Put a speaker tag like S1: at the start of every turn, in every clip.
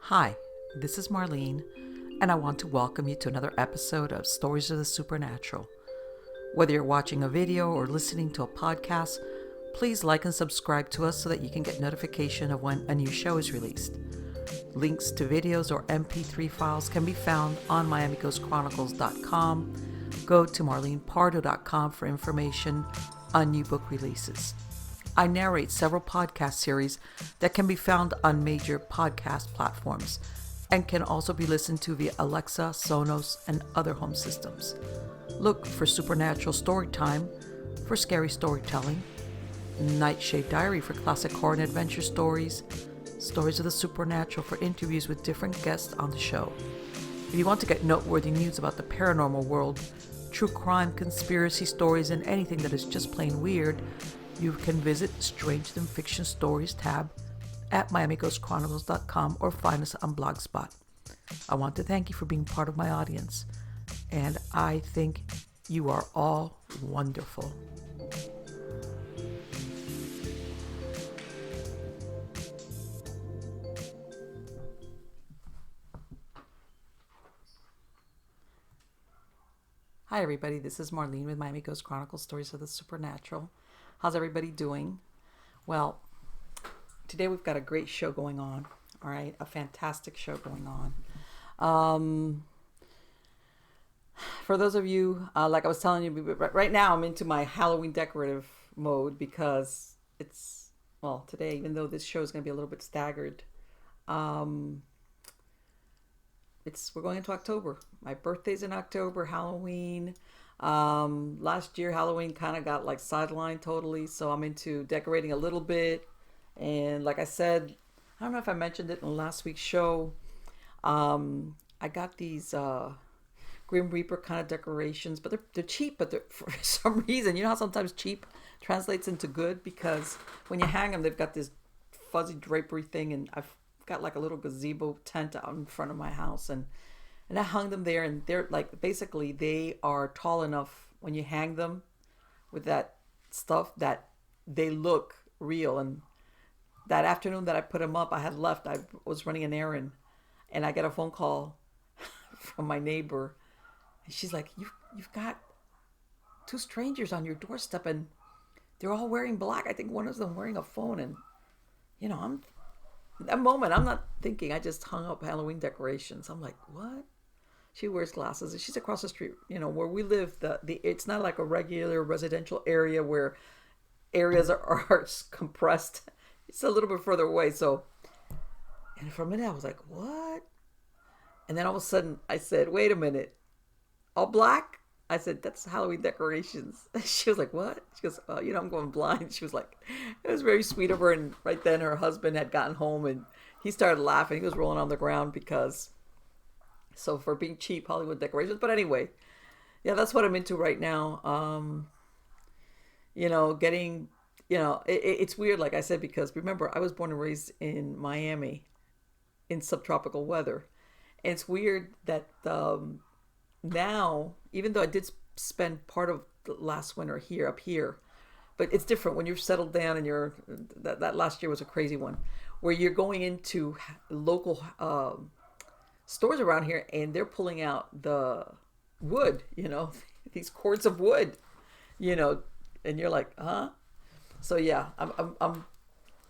S1: Hi, this is Marlene, and I want to welcome you to another episode of Stories of the Supernatural. Whether you're watching a video or listening to a podcast, please like and subscribe to us so that you can get notification of when a new show is released. Links to videos or MP3 files can be found on miamighostchronicles.com. Go to marlenepardo.com for information on new book releases. I narrate several podcast series that can be found on major podcast platforms and can also be listened to via Alexa, Sonos, and other home systems. Look for Supernatural Storytime for scary storytelling, Nightshade Diary for classic horror and adventure stories, Stories of the Supernatural for interviews with different guests on the show. If you want to get noteworthy news about the paranormal world, true crime, conspiracy stories, and anything that is just plain weird, you can visit Strange Than Fiction Stories tab at miamighostchronicles.com or find us on Blogspot. I want to thank you for being part of my audience, and I think you are all wonderful. Hi everybody, this is Marlene with Miami Ghost Chronicles Stories of the Supernatural. How's everybody doing? Well, today we've got a great show going on, all right? A fantastic show going on. For those of you, like I was telling you, right now I'm into my Halloween decorative mode because it's, well, today, even though this show is going to be a little bit staggered, we're going into October. My birthday's in October, Halloween. Last year Halloween kind of got like sidelined totally, so I'm into decorating a little bit. And like I said, I don't know if I mentioned it in last week's show, I got these Grim Reaper kind of decorations, but they're cheap, but for some reason, you know how sometimes cheap translates into good, because when you hang them they've got this fuzzy drapery thing, and I've got like a little gazebo tent out in front of my house, and I hung them there, and they're like, basically they are tall enough when you hang them with that stuff that they look real. And that afternoon that I put them up, I had left, I was running an errand, and I get a phone call from my neighbor, and she's like, you've got two strangers on your doorstep, and they're all wearing black. I think one of them wearing a phone. And you know, I'm that moment, I'm not thinking, I just hung up Halloween decorations. I'm like, what? She wears glasses, and she's across the street. You know, where we live, it's not like a regular residential area where areas are compressed. It's a little bit further away. So, and for a minute I was like, what? And then all of a sudden I said, wait a minute, all black? I said, that's Halloween decorations. She was like, what? She goes, oh, you know, I'm going blind. She was like, it was very sweet of her. And right then her husband had gotten home, and he started laughing. He was rolling on the ground because, so for being cheap, Hollywood decorations. But anyway, yeah, that's what I'm into right now. You know, getting, you know, it's weird, like I said, because remember, I was born and raised in Miami in subtropical weather. And it's weird that now, even though I did spend part of the last winter up here, but it's different when you're settled down, and that last year was a crazy one, where you're going into local stores around here, and they're pulling out the wood, you know, these cords of wood, you know, and you're like, huh? So yeah, I'm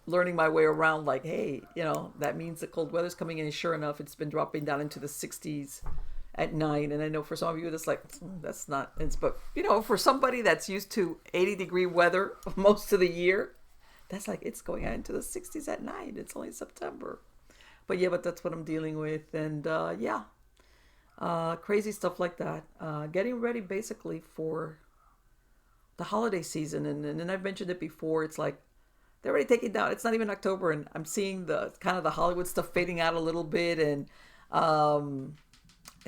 S1: learning my way around, like, hey, you know, that means the cold weather's coming in, and sure enough, it's been dropping down into the 60s at night. And I know for some of you that's like, that's not, but you know, for somebody that's used to 80-degree weather most of the year, that's like, it's going out into the 60s at night. It's only September. But yeah, but that's what I'm dealing with. And crazy stuff like that. Getting ready basically for the holiday season. And I've mentioned it before. It's like, they're already taking down. It's not even October, and I'm seeing the kind of the Hollywood stuff fading out a little bit. And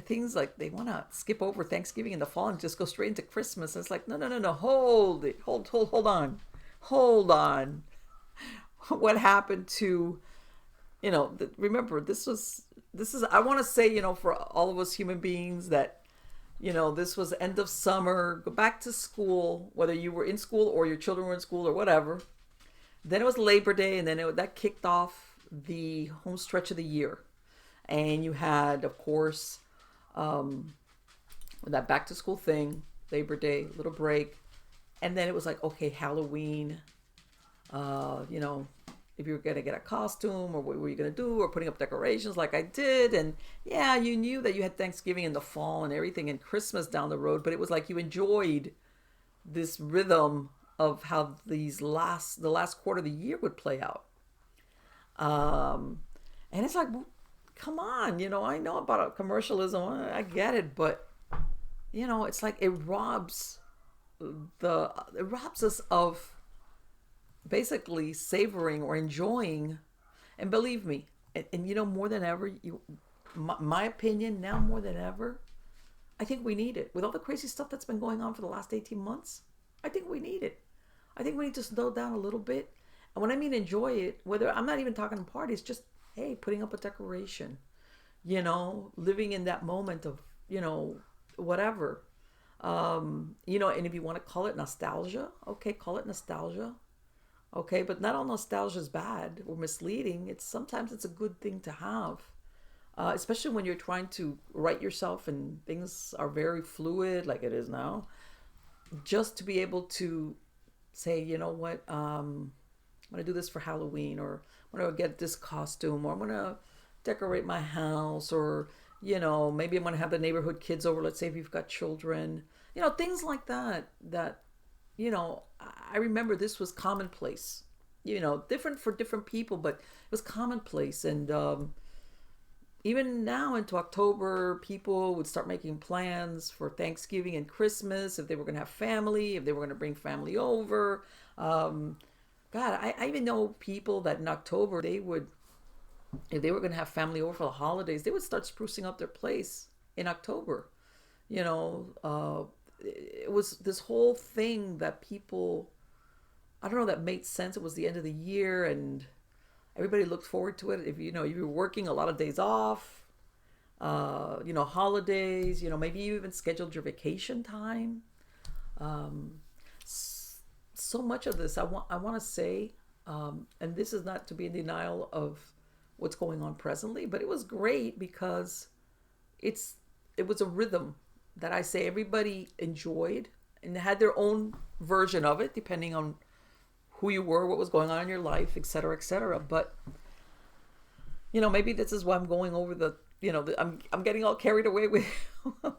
S1: things like they want to skip over Thanksgiving in the fall and just go straight into Christmas. And it's like, no, hold it. Hold on. What happened to, you know, remember, this is, I want to say, you know, for all of us human beings, that, you know, this was end of summer, go back to school, whether you were in school or your children were in school or whatever. Then it was Labor Day, and then that kicked off the home stretch of the year. And you had, of course, that back to school thing, Labor Day, little break. And then it was like, okay, Halloween, you know, if you were going to get a costume or what were you going to do or putting up decorations like I did. And yeah, you knew that you had Thanksgiving in the fall and everything and Christmas down the road, but it was like you enjoyed this rhythm of how the last quarter of the year would play out. And it's like, well, come on, you know, I know about commercialism, I get it, but you know, it's like it robs us of basically savoring or enjoying. And believe me, and you know, more than ever, my opinion now more than ever, I think we need it with all the crazy stuff that's been going on for the last 18 months. I think we need it. I think we need to slow down a little bit. And when I mean enjoy it, whether I'm not even talking parties, just hey, putting up a decoration, you know, living in that moment of, you know, whatever. You know, and if you want to call it nostalgia, okay, call it nostalgia. Okay, but not all nostalgia is bad or misleading. Sometimes it's a good thing to have, especially when you're trying to write yourself and things are very fluid, like it is now. Just to be able to say, you know what, I'm gonna do this for Halloween, or I'm gonna get this costume, or I'm gonna decorate my house, or you know, maybe I'm gonna have the neighborhood kids over. Let's say if you've got children, you know, things like that. That you know, I remember this was commonplace. You know, different for different people, but it was commonplace. And even now into October, people would start making plans for Thanksgiving and Christmas, if they were going to have family, if they were going to bring family over. God, I even know people that in October, if they were going to have family over for the holidays, they would start sprucing up their place in October. You know, it was this whole thing that people, I don't know, that made sense. It was the end of the year and everybody looked forward to it. If you know, you were working a lot of days off, you know, holidays, you know, maybe you even scheduled your vacation time. Um, so much of this, I want to say, and this is not to be in denial of what's going on presently, but it was great because it was a rhythm that I say everybody enjoyed and had their own version of it, depending on who you were, what was going on in your life, et cetera, et cetera. But you know, maybe this is why I'm going over the, you know, I'm getting all carried away with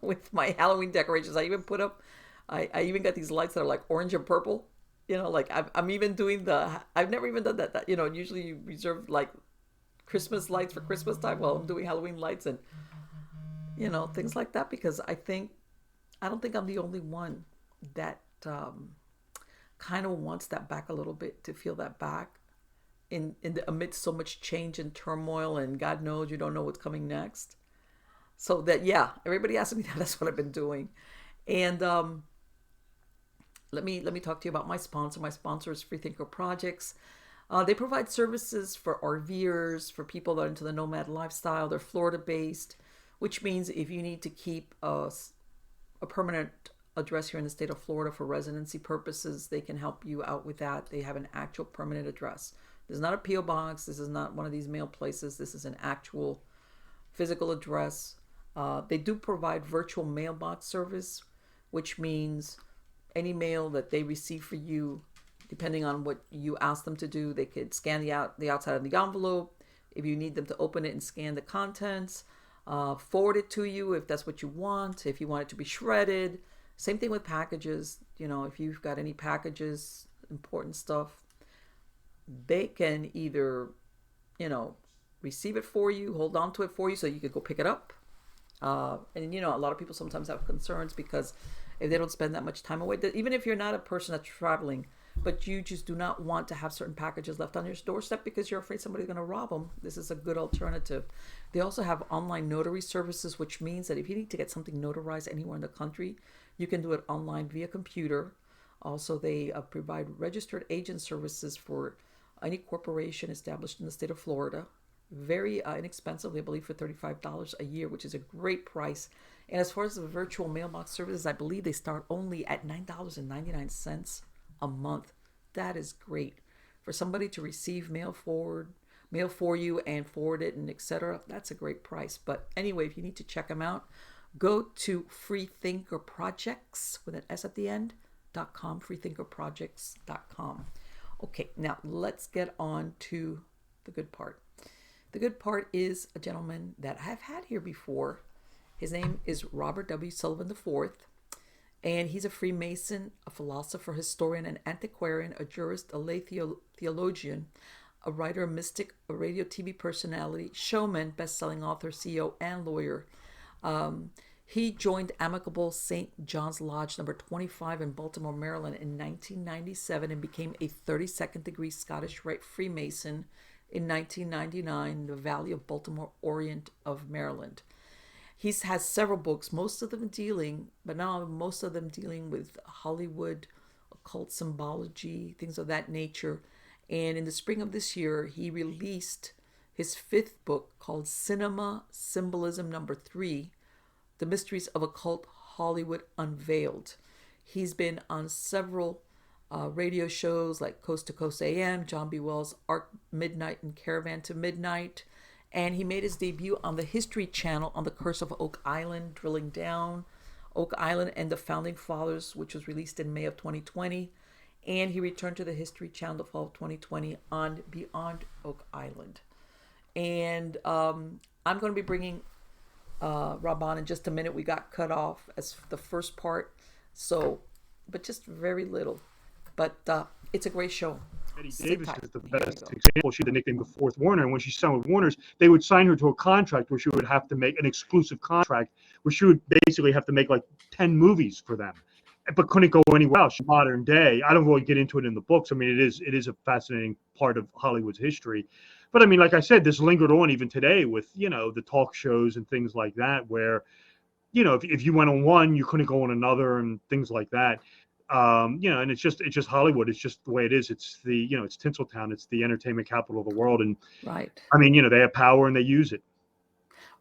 S1: with my Halloween decorations. I even put up, I even got these lights that are like orange and purple. You know, like I'm even doing I've never even done that. You know, usually you reserve like Christmas lights for Christmas time. Well, I'm doing Halloween lights and you know, things like that, because I don't think I'm the only one that kind of wants that back a little bit, to feel that back amidst so much change and turmoil, and God knows you don't know what's coming next. So that, yeah, everybody asks me that. That's what I've been doing. And let me talk to you about my sponsor. My sponsor is Freethinker Projects. They provide services for RVers, for people that are into the nomad lifestyle. They're Florida based, which means if you need to keep a permanent address here in the state of Florida for residency purposes, they can help you out with that. They have an actual permanent address. This is not a P.O. box. This is not one of these mail places. This is an actual physical address. They do provide virtual mailbox service, which means any mail that they receive for you, depending on what you ask them to do, they could scan the outside of the envelope. If you need them to open it and scan the contents, forward it to you if that's what you want. If you want it to be shredded, same thing with packages. You know, if you've got any packages, important stuff, they can either, you know, receive it for you, hold on to it for you so you could go pick it up. And you know, a lot of people sometimes have concerns because if they don't spend that much time away, even if you're not a person that's traveling, but you just do not want to have certain packages left on your doorstep because you're afraid somebody's going to rob them, this is a good alternative. They also have online notary services, which means that if you need to get something notarized anywhere in the country, you can do it online via computer. Also, they provide registered agent services for any corporation established in the state of Florida. Very inexpensively, I believe, for $35 a year, which is a great price. And as far as the virtual mailbox services, I believe they start only at $9.99 a month. That is great for somebody to receive mail forward, mail for you and forward it and etc. That's a great price. But anyway, if you need to check them out, go to freethinkerprojects with an S at the end .com, freethinkerprojects.com. Okay, now let's get on to the good part. The good part is a gentleman that I've had here before. His name is Robert W Sullivan IV, and he's a Freemason, a philosopher, historian, an antiquarian, a jurist, a lay theologian, a writer, a mystic, a radio TV personality, showman, best-selling author, CEO, and lawyer. He joined Amicable St. John's Lodge number 25 in Baltimore, Maryland in 1997 and became a 32nd degree Scottish Rite Freemason in 1999 in the Valley of Baltimore Orient of Maryland. He has several books, most of them dealing with Hollywood, occult symbology, things of that nature. And in the spring of this year, he released his 5th book called Symbolism number 3, The Mysteries of Occult Hollywood Unveiled. He's been on several radio shows like Coast to Coast AM, John B. Wells' Arc Midnight and Caravan to Midnight. And he made his debut on the History Channel on The Curse of Oak Island, drilling down Oak Island and the Founding Fathers, which was released in May of 2020. And he returned to the History Channel the fall of 2020 on Beyond Oak Island. And I'm going to be bringing Rob on in just a minute. We got cut off as the first part, but just very little. But it's a great show.
S2: Betty Davis is the best example. She had the nickname the Fourth Warner, and when she signed with Warner's, they would sign her to a contract where she would have to make an exclusive contract where she would basically have to make like 10 movies for them, but couldn't go anywhere else. Modern day, I don't really get into it in the books. I mean, it is a fascinating part of Hollywood's history. But I mean, like I said, this lingered on even today with, the talk shows and things like that, where, if you went on one, you couldn't go on another and things like that. And it's just Hollywood. It's just the way it is. It's it's Tinseltown. It's the entertainment capital of the world. And
S1: right.
S2: I mean, they have power and they use it.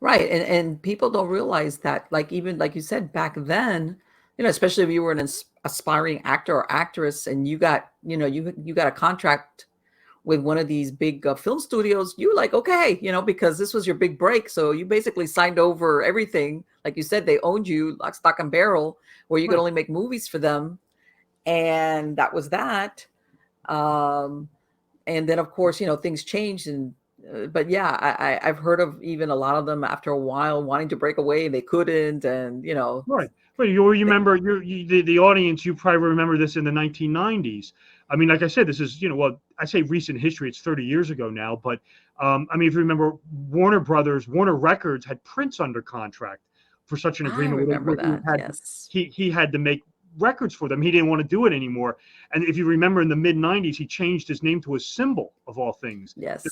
S1: Right. And people don't realize that, like, even like you said, back then, especially if you were an aspiring actor or actress and you got, you got a contract with one of these big film studios, you like, okay, because this was your big break. So you basically signed over everything. Like you said, they owned you lock, stock, and barrel, where you could only make movies for them. And that was that. And then, of course, things changed. But yeah, I've heard of even a lot of them after a while wanting to break away and they couldn't. And,
S2: Right. But you remember, the audience, you probably remember this in the 1990s. I mean, like I said, this is, well, I say recent history, it's 30 years ago now. But I mean, if you remember, Warner Records had Prince under contract for such an agreement.
S1: I remember that, yes.
S2: He had to make records for them. He didn't want to do it anymore. And if you remember, in the mid-90s, he changed his name to a symbol of all things.
S1: Yes.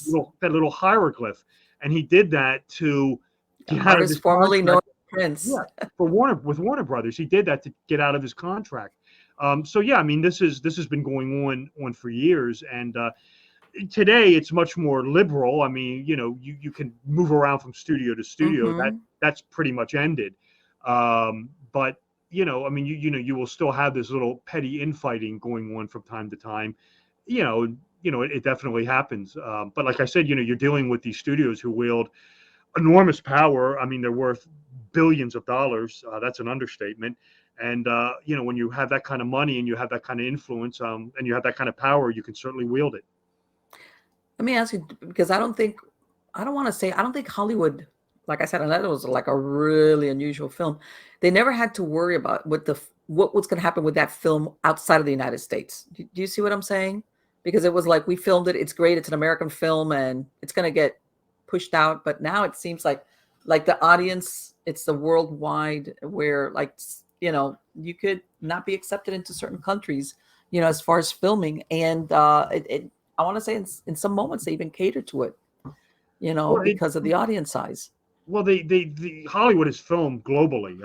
S2: That little hieroglyph. And he did that to
S1: get out formerly known as Prince.
S2: Yeah, with Warner Brothers. He did that to get out of his contract. So yeah, I mean, this has been going on for years. And today it's much more liberal. I mean, you can move around from studio to studio.
S1: Mm-hmm.
S2: That's pretty much ended. But I mean, you will still have this little petty infighting going on from time to time. It definitely happens. But like I said, you're dealing with these studios who wield enormous power. I mean, they're worth billions of dollars. That's an understatement. And, when you have that kind of money and you have that kind of influence, and you have that kind of power, you can certainly wield it.
S1: Let me ask you, because I don't think Hollywood, like I said, and that was like a really unusual film. They never had to worry about what was going to happen with that film outside of the United States. Do you see what I'm saying? Because it was like, we filmed it. It's great. It's an American film and it's going to get pushed out. But now it seems like the audience, it's the worldwide, where you could not be accepted into certain countries, as far as filming. And I want to say in some moments they even cater to it, because of the audience size.
S2: Well, the Hollywood is filmed globally.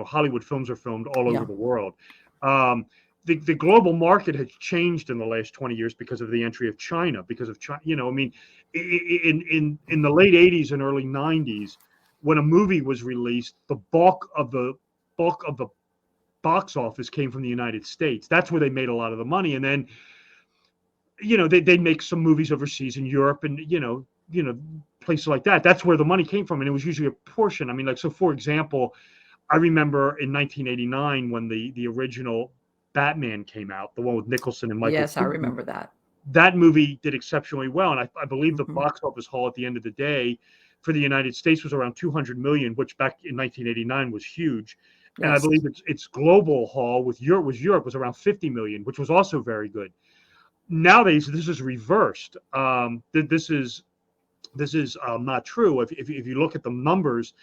S2: Hollywood films are filmed all over the world. The global market has changed in the last 20 years because of the entry of China. Because of China, I mean, in the late 80s and early 90s, when a movie was released, the bulk of the box office came from the United States. That's where they made a lot of the money. And then They'd make some movies overseas in Europe and, places like that. That's where the money came from. And it was usually a portion. I mean, like, so for example, I remember in 1989 when the original Batman came out, the one with Nicholson and Michael
S1: Yes, I
S2: Keaton.
S1: remember that.
S2: That movie did exceptionally well, and I believe the
S1: Hmm.
S2: box office haul at the end of the day for the United States was around 200 million, which back in 1989 was huge. And I
S1: Yes.
S2: believe its global haul with Europe was around 50 million, which was also very good. Nowadays, this is reversed. This is not true. If you look at the numbers,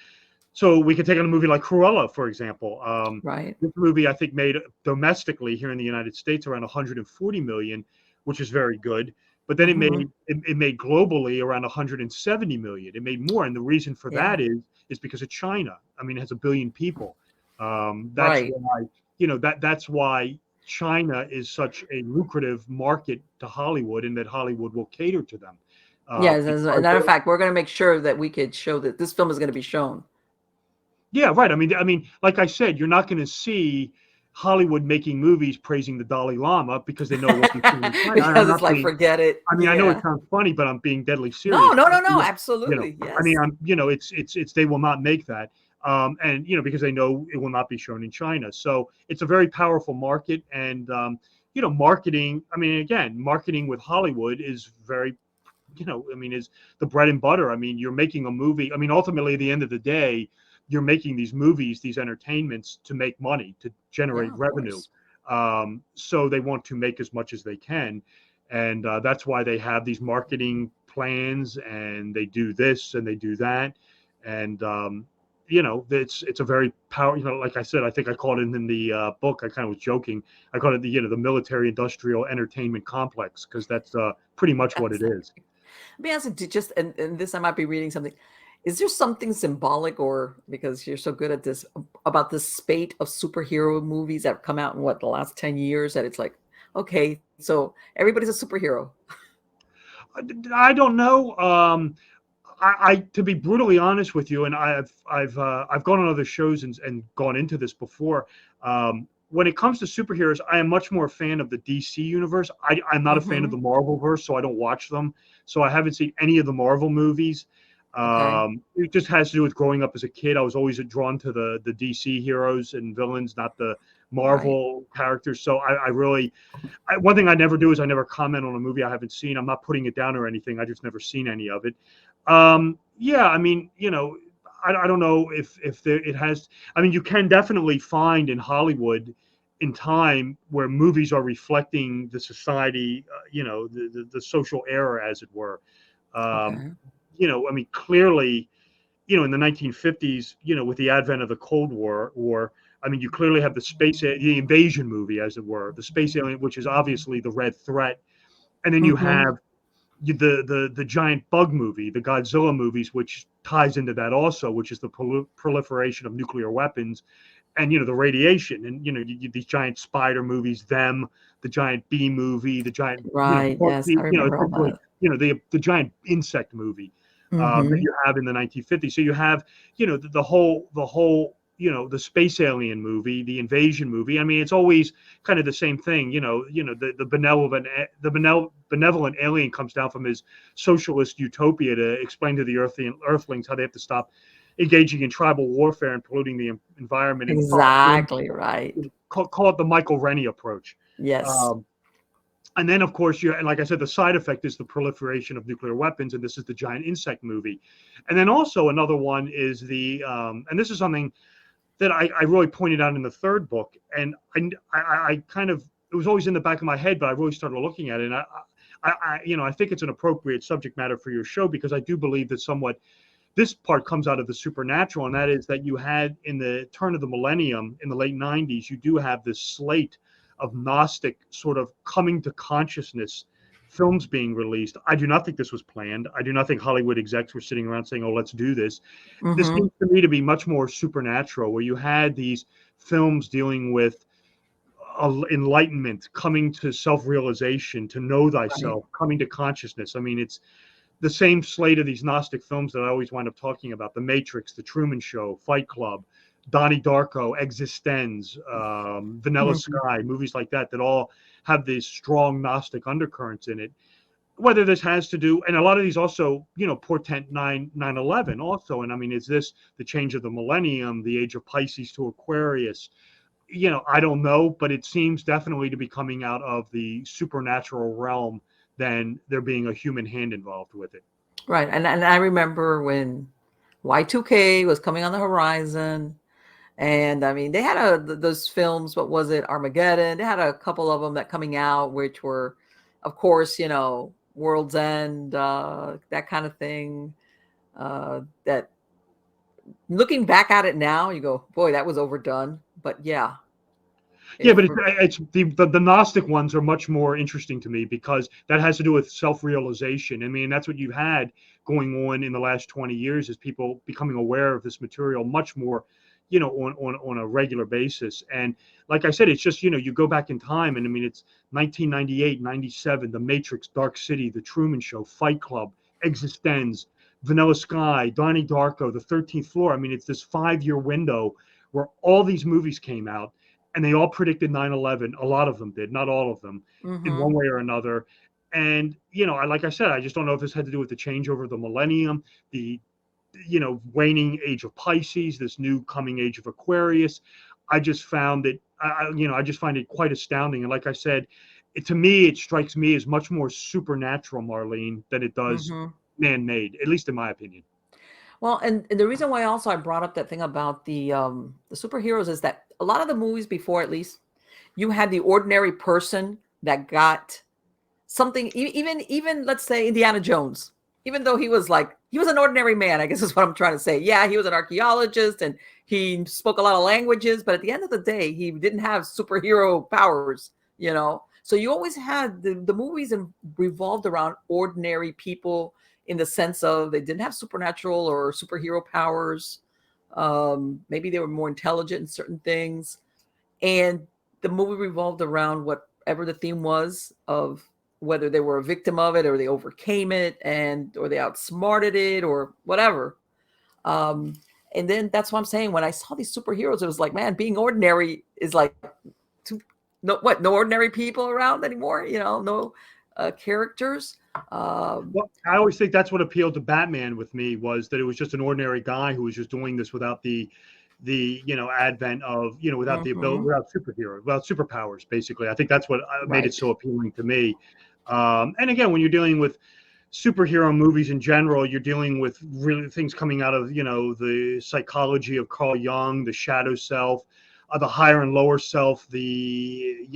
S2: so we could take on a movie like Cruella, for example.
S1: Right.
S2: This movie, I think, made domestically here in the United States around 140 million, which is very good. But then
S1: Hmm.
S2: it made globally around 170 million. It made more, and the reason for
S1: Yeah.
S2: that is because of China. I mean, it has 1 billion people. That's
S1: Right.
S2: why that's why China is such a lucrative market to Hollywood, and that Hollywood will cater to them.
S1: Yes, as a
S2: Because
S1: matter of fact, we're going to make sure that we could show that this film is going to be shown.
S2: Yeah, right. I mean, like I said, you're not going to see Hollywood making movies praising the Dalai Lama because they know it won't be seen in China. And I'm
S1: Because it's
S2: not
S1: like,
S2: being.
S1: forget it.
S2: I mean, I know it
S1: Yeah.
S2: sounds funny, but I'm being deadly
S1: No,
S2: serious.
S1: no, no, no.
S2: You know,
S1: Absolutely.
S2: I mean,
S1: Yes.
S2: it's they will not make that, and because they know it will not be shown in China. So it's a very powerful market, and marketing. I mean, again, marketing with Hollywood is very, I mean, is the bread and butter. I mean, you're making a movie. I mean, ultimately, at the end of the day, you're making these movies, these entertainments to make money, to generate
S1: Yeah, of
S2: revenue.
S1: course.
S2: So they want to make as much as they can. And that's why they have these marketing plans and they do this and they do that. And, it's a very power, like I said, I think I called it in the book. I kind of was joking. I called it the military industrial entertainment complex, because that's pretty much what it is.
S1: Exactly. Let me ask you, just and this I might be reading something. Is there something symbolic, or because you're so good at this, about this spate of superhero movies that have come out in the last 10 years, that it's like, okay, so everybody's a superhero.
S2: I don't know. I to be brutally honest with you, and I've gone on other shows and gone into this before. When it comes to superheroes, I am much more a fan of the DC universe. I'm not a fan of
S1: Hmm.
S2: the Marvel verse, so I don't watch them. So I haven't seen any of the Marvel movies.
S1: Okay.
S2: It just has to do with growing up as a kid. I was always drawn to the DC heroes and villains, not the
S1: Right.
S2: Marvel characters. So I really, one thing I never do is I never comment on a movie I haven't seen. I'm not putting it down or anything. I just never seen any of it. Yeah, I mean, I don't know if there it has. I mean, you can definitely find in Hollywood in time where movies are reflecting the society, the social era, as it were. Um,
S1: Okay.
S2: I mean, clearly, in the 1950s, with the advent of the Cold War, I mean, you clearly have the invasion movie, as it were, the space alien, which is obviously the red threat, and then you
S1: Hmm.
S2: have the giant bug movie, the Godzilla movies, which ties into that also, which is the proliferation of nuclear weapons and the radiation, and these giant spider movies, the giant bee movie, the giant
S1: Right. Yes, I remember all
S2: essentially
S1: that.
S2: the giant insect movie that
S1: Hmm.
S2: you have in the 1950s. So you have the whole the space alien movie, the invasion movie. I mean, it's always kind of the same thing. The benevolent alien comes down from his socialist utopia to explain to the earthlings how they have to stop engaging in tribal warfare and polluting the environment, and
S1: Exactly right.
S2: call it the Michael Rennie approach.
S1: Yes.
S2: Um, and then, of course, and like I said, the side effect is the proliferation of nuclear weapons, and this is the giant insect movie. And then also another one is and this is something that I really pointed out in the third book, and I kind of, it was always in the back of my head, but I really started looking at it, and I think it's an appropriate subject matter for your show, because I do believe that somewhat this part comes out of the supernatural, and that is that you had in the turn of the millennium, in the late 90s, you do have this slate of Gnostic sort of coming to consciousness films being released. I do not think this was planned. I do not think Hollywood execs were sitting around saying, "Oh, let's do this." This
S1: Hmm.
S2: seems to me to be much more supernatural, where you had these films dealing with enlightenment, coming to self-realization, to know
S1: Right.
S2: thyself, coming to consciousness. I mean, it's the same slate of these Gnostic films that I always wind up talking about: The Matrix, The Truman Show, Fight Club, Donnie Darko, Existenz, Vanilla
S1: Mhm.
S2: Sky, movies like that, that all have these strong Gnostic undercurrents in it. Whether this has to do, and a lot of these also, portent 9/11 also. And I mean, is this the change of the millennium, the age of Pisces to Aquarius? I don't know, but it seems definitely to be coming out of the supernatural realm than there being a human hand involved with it.
S1: Right. And I remember when Y2K was coming on the horizon. And I mean, they had those films, what was it, Armageddon? They had a couple of them that coming out, which were, of course, World's End, that kind of thing. That looking back at it now, you go, boy, that was overdone. But yeah.
S2: Yeah, but it's the Gnostic ones are much more interesting to me because that has to do with self-realization. I mean, that's what you've had going on in the last 20 years is people becoming aware of this material much more, on a regular basis. And like I said, it's just, you go back in time and I mean, it's 1998, 97, The Matrix, Dark City, The Truman Show, Fight Club, Existenz, Vanilla Sky, Donnie Darko, The 13th Floor. I mean, it's this 5-year window where all these movies came out and they all predicted 9/11. A lot of them did, not all of them, in one way or another. And, like I said, I just don't know if this had to do with the changeover of the millennium, the, waning age of Pisces, this new coming age of Aquarius. I just found it, I just find it quite astounding. And like I said, to me, it strikes me as much more supernatural, Marlene, than it does man-made, at least in my opinion.
S1: Well, and the reason why also I brought up that thing about the superheroes is that a lot of the movies before, at least, you had the ordinary person that got something. Even let's say Indiana Jones, even though he was an ordinary man, I guess is what I'm trying to say. Yeah, he was an archaeologist and he spoke a lot of languages, but at the end of the day, he didn't have superhero powers. So you always had the movies revolved around ordinary people in the sense of they didn't have supernatural or superhero powers. Maybe they were more intelligent in certain things. And the movie revolved around whatever the theme was of whether they were a victim of it or they overcame it or they outsmarted it or whatever. And then that's what I'm saying. When I saw these superheroes, it was like, man, being ordinary is like, no ordinary people around anymore, no characters.
S2: Well, I always think that's what appealed to Batman with me was that it was just an ordinary guy who was just doing this without the advent of without the ability, without superpowers. Basically, I think that's what made it so appealing to me. And again, when you're dealing with superhero movies in general, you're dealing with really things coming out of the psychology of Carl Jung, the shadow self. The higher and lower self, the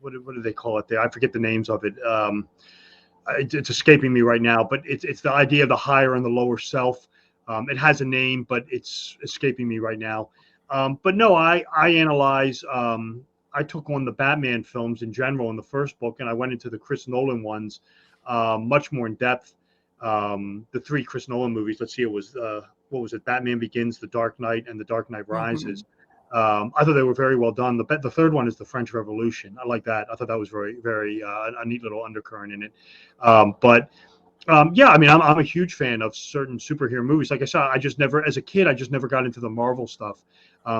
S2: what do they call it there? I forget the names of it. It's escaping me right now, but it's the idea of the higher and the lower self. It has a name, but it's escaping me right now. But no, I analyze. I took on the Batman films in general in the first book, and I went into the Chris Nolan ones much more in depth. The 3 Chris Nolan movies. Let's see, it was what was it? Batman Begins, The Dark Knight, and The Dark Knight Rises. I thought they were very well done. The third one is the French Revolution. I like that. I thought that was very, very a neat little undercurrent in it. Yeah, I mean, I'm a huge fan of certain superhero movies. Like I said, as a kid, I just never got into the Marvel stuff.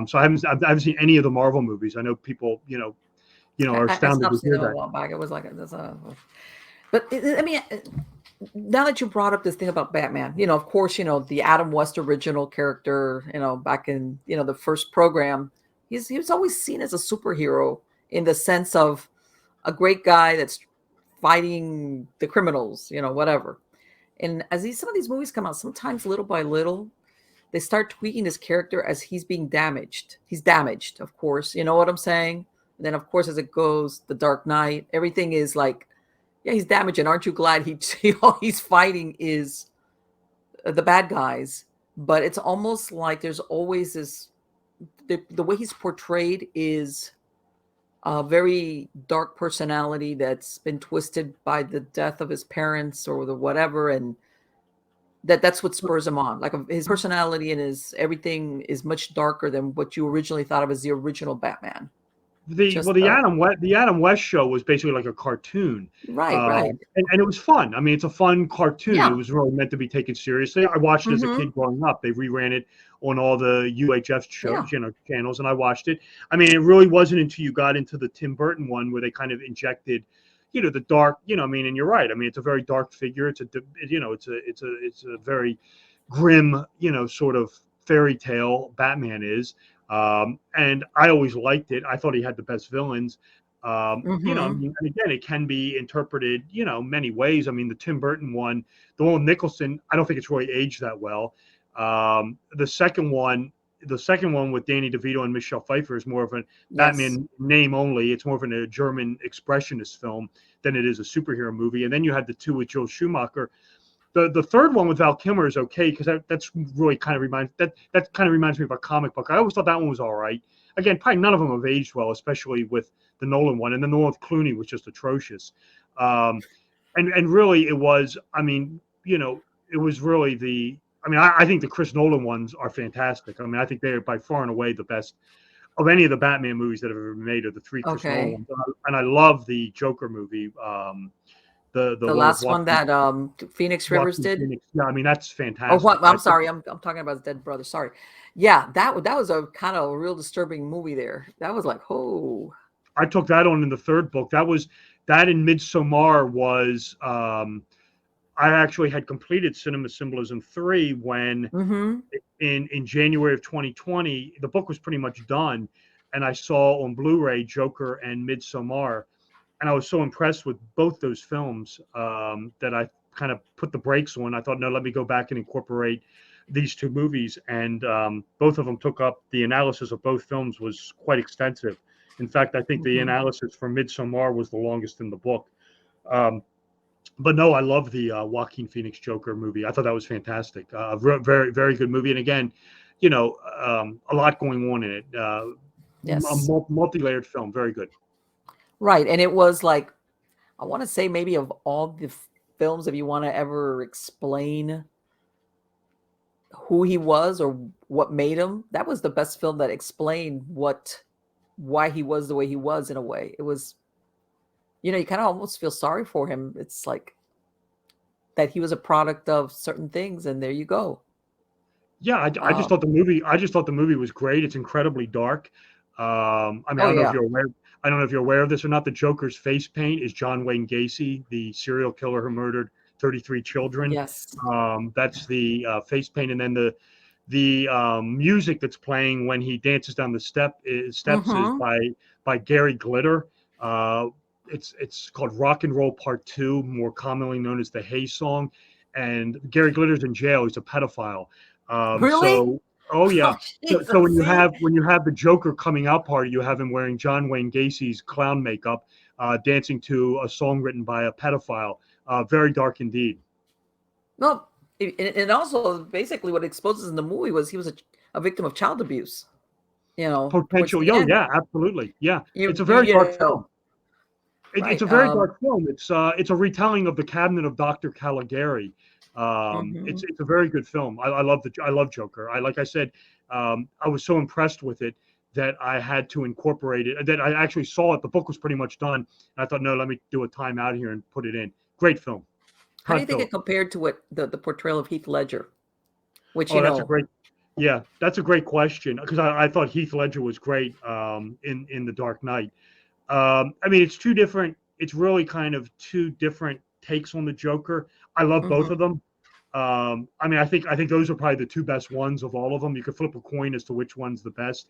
S2: So I haven't seen any of the Marvel movies. I know people, are astounded to hear that.
S1: A while back. It was like but I mean, now that you brought up this thing about Batman, of course, the Adam West original character, back in, the first program, he was always seen as a superhero in the sense of a great guy that's fighting the criminals, whatever. And as some of these movies come out, sometimes little by little, they start tweaking his character as he's being damaged. He's damaged, of course. You know what I'm saying? And then, of course, as it goes, The Dark Knight, everything is like, yeah, he's damaged. And aren't you glad all he's fighting is the bad guys? But it's almost like there's always this, the way he's portrayed is a very dark personality that's been twisted by the death of his parents or the whatever. And that's what spurs him on. Like his personality and his everything is much darker than what you originally thought of as the original Batman. Just
S2: The Adam West show was basically like a cartoon,
S1: right.
S2: and it was fun. I mean, it's a fun cartoon. It
S1: Yeah.
S2: was really meant to be taken seriously. I watched it as a
S1: Mm-hmm.
S2: kid growing up. They reran it on all the UHF
S1: Yeah.
S2: channels, and I watched it. I mean, it really wasn't until you got into the Tim Burton one where they kind of injected, the dark. I mean, and you're right. I mean, it's a very dark figure. It's a very grim, sort of fairy tale Batman is. And I always liked it. I thought he had the best villains. I
S1: Mm-hmm.
S2: mean, and again, it can be interpreted, many ways. I mean, the Tim Burton one, the one with Nicholson, I don't think it's really aged that well. The second one with Danny DeVito and Michelle Pfeiffer is more of a
S1: Yes.
S2: Batman name only. It's more of a German expressionist film than it is a superhero movie. And then you had the two with Joel Schumacher. The third one with Val Kilmer is okay because that's really kind of reminds me of a comic book. I always thought that one was all right. Again, probably none of them have aged well, especially with the Nolan one, and then the one with Clooney was just atrocious. Um, and really, it was. I mean, it was really the. I mean, I think the Chris Nolan ones are fantastic. I mean, I think they're by far and away the best of any of the Batman movies that have ever been made. Are the three Chris Nolan
S1: Okay.
S2: ones, and I love the Joker movie. The
S1: The
S2: one with
S1: last one
S2: Joaquin
S1: that Phoenix Rivers
S2: Joaquin
S1: did.
S2: Phoenix. Yeah, I mean that's
S1: Oh,
S2: fantastic.
S1: what? I'm sorry. I'm talking about his dead brother. Sorry. Yeah, that was a kind of a real disturbing movie there. That was like, oh.
S2: I took that on in the third book. That in Midsommar was. I actually had completed Cinema Symbolism 3 when
S1: Mm-hmm.
S2: in January of 2020 the book was pretty much done, and I saw on Blu-ray Joker and Midsommar, and I was so impressed with both those films that I kind of put the brakes on. I thought, no, let me go back and incorporate these two movies, and both of them took up the analysis of both films was quite extensive. In fact, I think the
S1: Mm-hmm.
S2: analysis for Midsommar was the longest in the book. Um, but no, I love the Joaquin Phoenix Joker movie. I thought that was fantastic. Very, very good movie. And again, a lot going on in it. A
S1: Yes.
S2: multi-layered film. Very good.
S1: Right. And it was like, I want to say maybe of all the films, if you want to ever explain who he was or what made him, that was the best film that explained why he was the way he was in a way. It was, you kind of almost feel sorry for him. It's like that he was a product of certain things, and there you go.
S2: Yeah, I just
S1: Um,
S2: thought the movie. I just thought the movie was great. It's incredibly dark. I mean, I
S1: oh
S2: don't know if
S1: yeah.
S2: you're aware. I don't know if you're aware of this or not. The Joker's face paint is John Wayne Gacy, the serial killer who murdered 33 children.
S1: Yes.
S2: That's the face paint, and then the music that's playing when he dances down the steps is
S1: Mm-hmm.
S2: by Gary Glitter. Uh, it's called Rock and Roll Part Two, more commonly known as the Hay Song. And Gary Glitter's in jail. He's a pedophile.
S1: Really?
S2: So, oh
S1: Oh
S2: yeah. So
S1: Jesus! See?
S2: when you have the Joker coming out party, you have him wearing John Wayne Gacy's clown makeup, dancing to a song written by a pedophile. Very dark indeed.
S1: No, and also basically what exposes in the movie was he was a victim of child abuse. Towards
S2: Potential.
S1: the
S2: Oh
S1: end,
S2: yeah, absolutely. Yeah, it's a very dark
S1: you
S2: film.
S1: know,
S2: It's
S1: right?
S2: a very dark film. It's a retelling of the Cabinet of Dr. Caligari.
S1: Mhm.
S2: It's a very good film. I love Joker. Like I said, I was so impressed with it that I had to incorporate it. That I actually saw it. The book was pretty much done, and I thought, no, let me do a time out here and put it in. Great film.
S1: How do you
S2: Todd
S1: think it
S2: Phillips.
S1: compared to what the portrayal of Heath Ledger? Which
S2: Oh, that's a great. Yeah, that's a great question because I thought Heath Ledger was great in The Dark Knight. I mean, it's two different. It's really kind of two different takes on the Joker. I love both
S1: Mhm.
S2: of them. I mean, I think those are probably the two best ones of all of them. You could flip a coin as to which one's the best.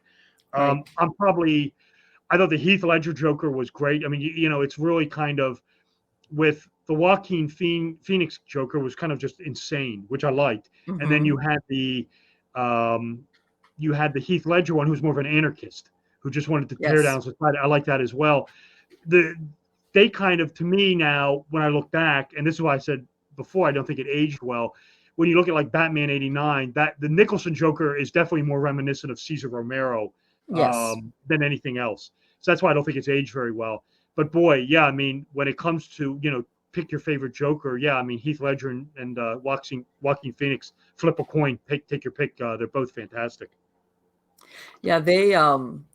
S1: Right.
S2: I thought the Heath Ledger Joker was great. I mean, it's really kind of with the Joaquin Phoenix Joker was kind of just insane, which I liked. And then
S1: Mhm.
S2: um, you had the Heath Ledger one, who's more of an anarchist, who just wanted to tear
S1: Yes.
S2: down society. I like that as well. The They kind of, to me now, when I look back, and this is why I said before, I don't think it aged well. When you look at like Batman '89, that the Nicholson Joker is definitely more reminiscent of Cesar Romero
S1: Yes.
S2: than anything else. So that's why I don't think it's aged very well. But boy, yeah, I mean, when it comes to pick your favorite Joker, yeah, I mean Heath Ledger and Joaquin Phoenix, flip a coin, take your pick. They're both fantastic.
S1: Yeah, they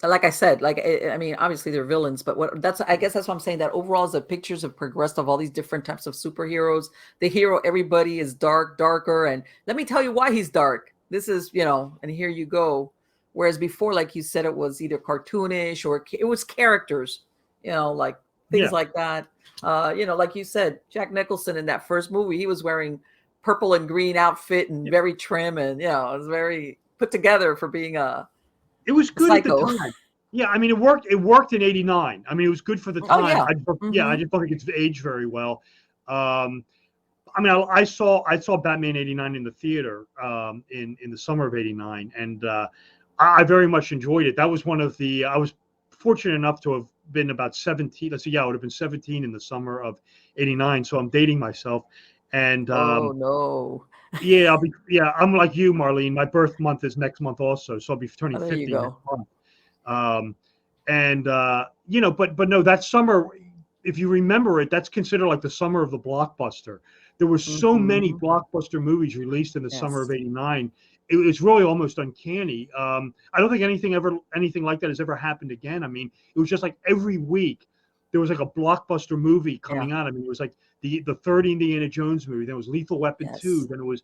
S1: like I said, like I mean, obviously they're villains, but what that's I guess that's what I'm saying. That overall, as the pictures have progressed of all these different types of superheroes, the hero, everybody is darker, and let me tell you why he's dark. This is, and here you go. Whereas before, like you said, it was either cartoonish or it was characters, like things
S2: Yeah.
S1: like that. Like you said, Jack Nicholson in that first movie, he was wearing purple and green outfit and very trim, and it was very put together for being
S2: It was
S1: a
S2: good at the
S1: psycho.
S2: time. Yeah, I mean, it worked. It worked in '89. I mean, it was good for the
S1: Oh
S2: time.
S1: yeah.
S2: I
S1: Hmm.
S2: just don't think it's aged very well. Um, I mean, I saw Batman '89 in the theater in the summer of '89, and I very much enjoyed it. That was one of the. I was fortunate enough to have been about 17. Let's see, yeah, I would have been 17 in the summer of '89. So I'm dating myself, and
S1: Oh no.
S2: yeah, I'm like you, Marlene. My birth month is next month also, so I'll be turning
S1: Oh, there you
S2: 50 next
S1: go.
S2: month. Um, and but no, that summer, if you remember it, that's considered like the summer of the blockbuster. There were so many
S1: Hmm.
S2: blockbuster movies released in the summer of
S1: Yes.
S2: '89. It was really almost uncanny. I don't think anything like that has ever happened again. I mean, it was just like every week there was like a blockbuster movie
S1: Yeah.
S2: coming out. I mean, it was like the third Indiana Jones movie. Then it was Lethal Weapon 2.
S1: Yes.
S2: Then it was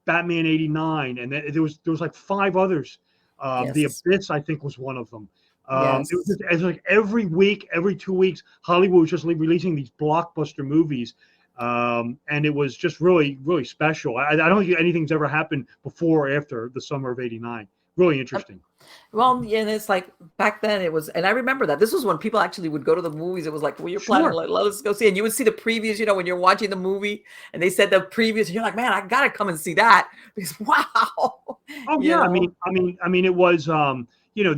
S2: Batman '89, and then there was like five others. The
S1: Yes.
S2: Abyss, I think, was one of them.
S1: Yes.
S2: It was like every week, every 2 weeks, Hollywood was just releasing these blockbuster movies, and it was just really, really special. I don't think anything's ever happened before or after the summer of '89. Really interesting.
S1: Well, yeah, and it's like back then it was, and I remember that this was when people actually would go to the movies. It was like, well, you're planning,
S2: Sure.
S1: like, let us go see, and you would see the previews. When you're watching the movie, and they said the previews, and you're like, man, I gotta come and see that because wow,
S2: Oh
S1: you
S2: yeah,
S1: know.
S2: it was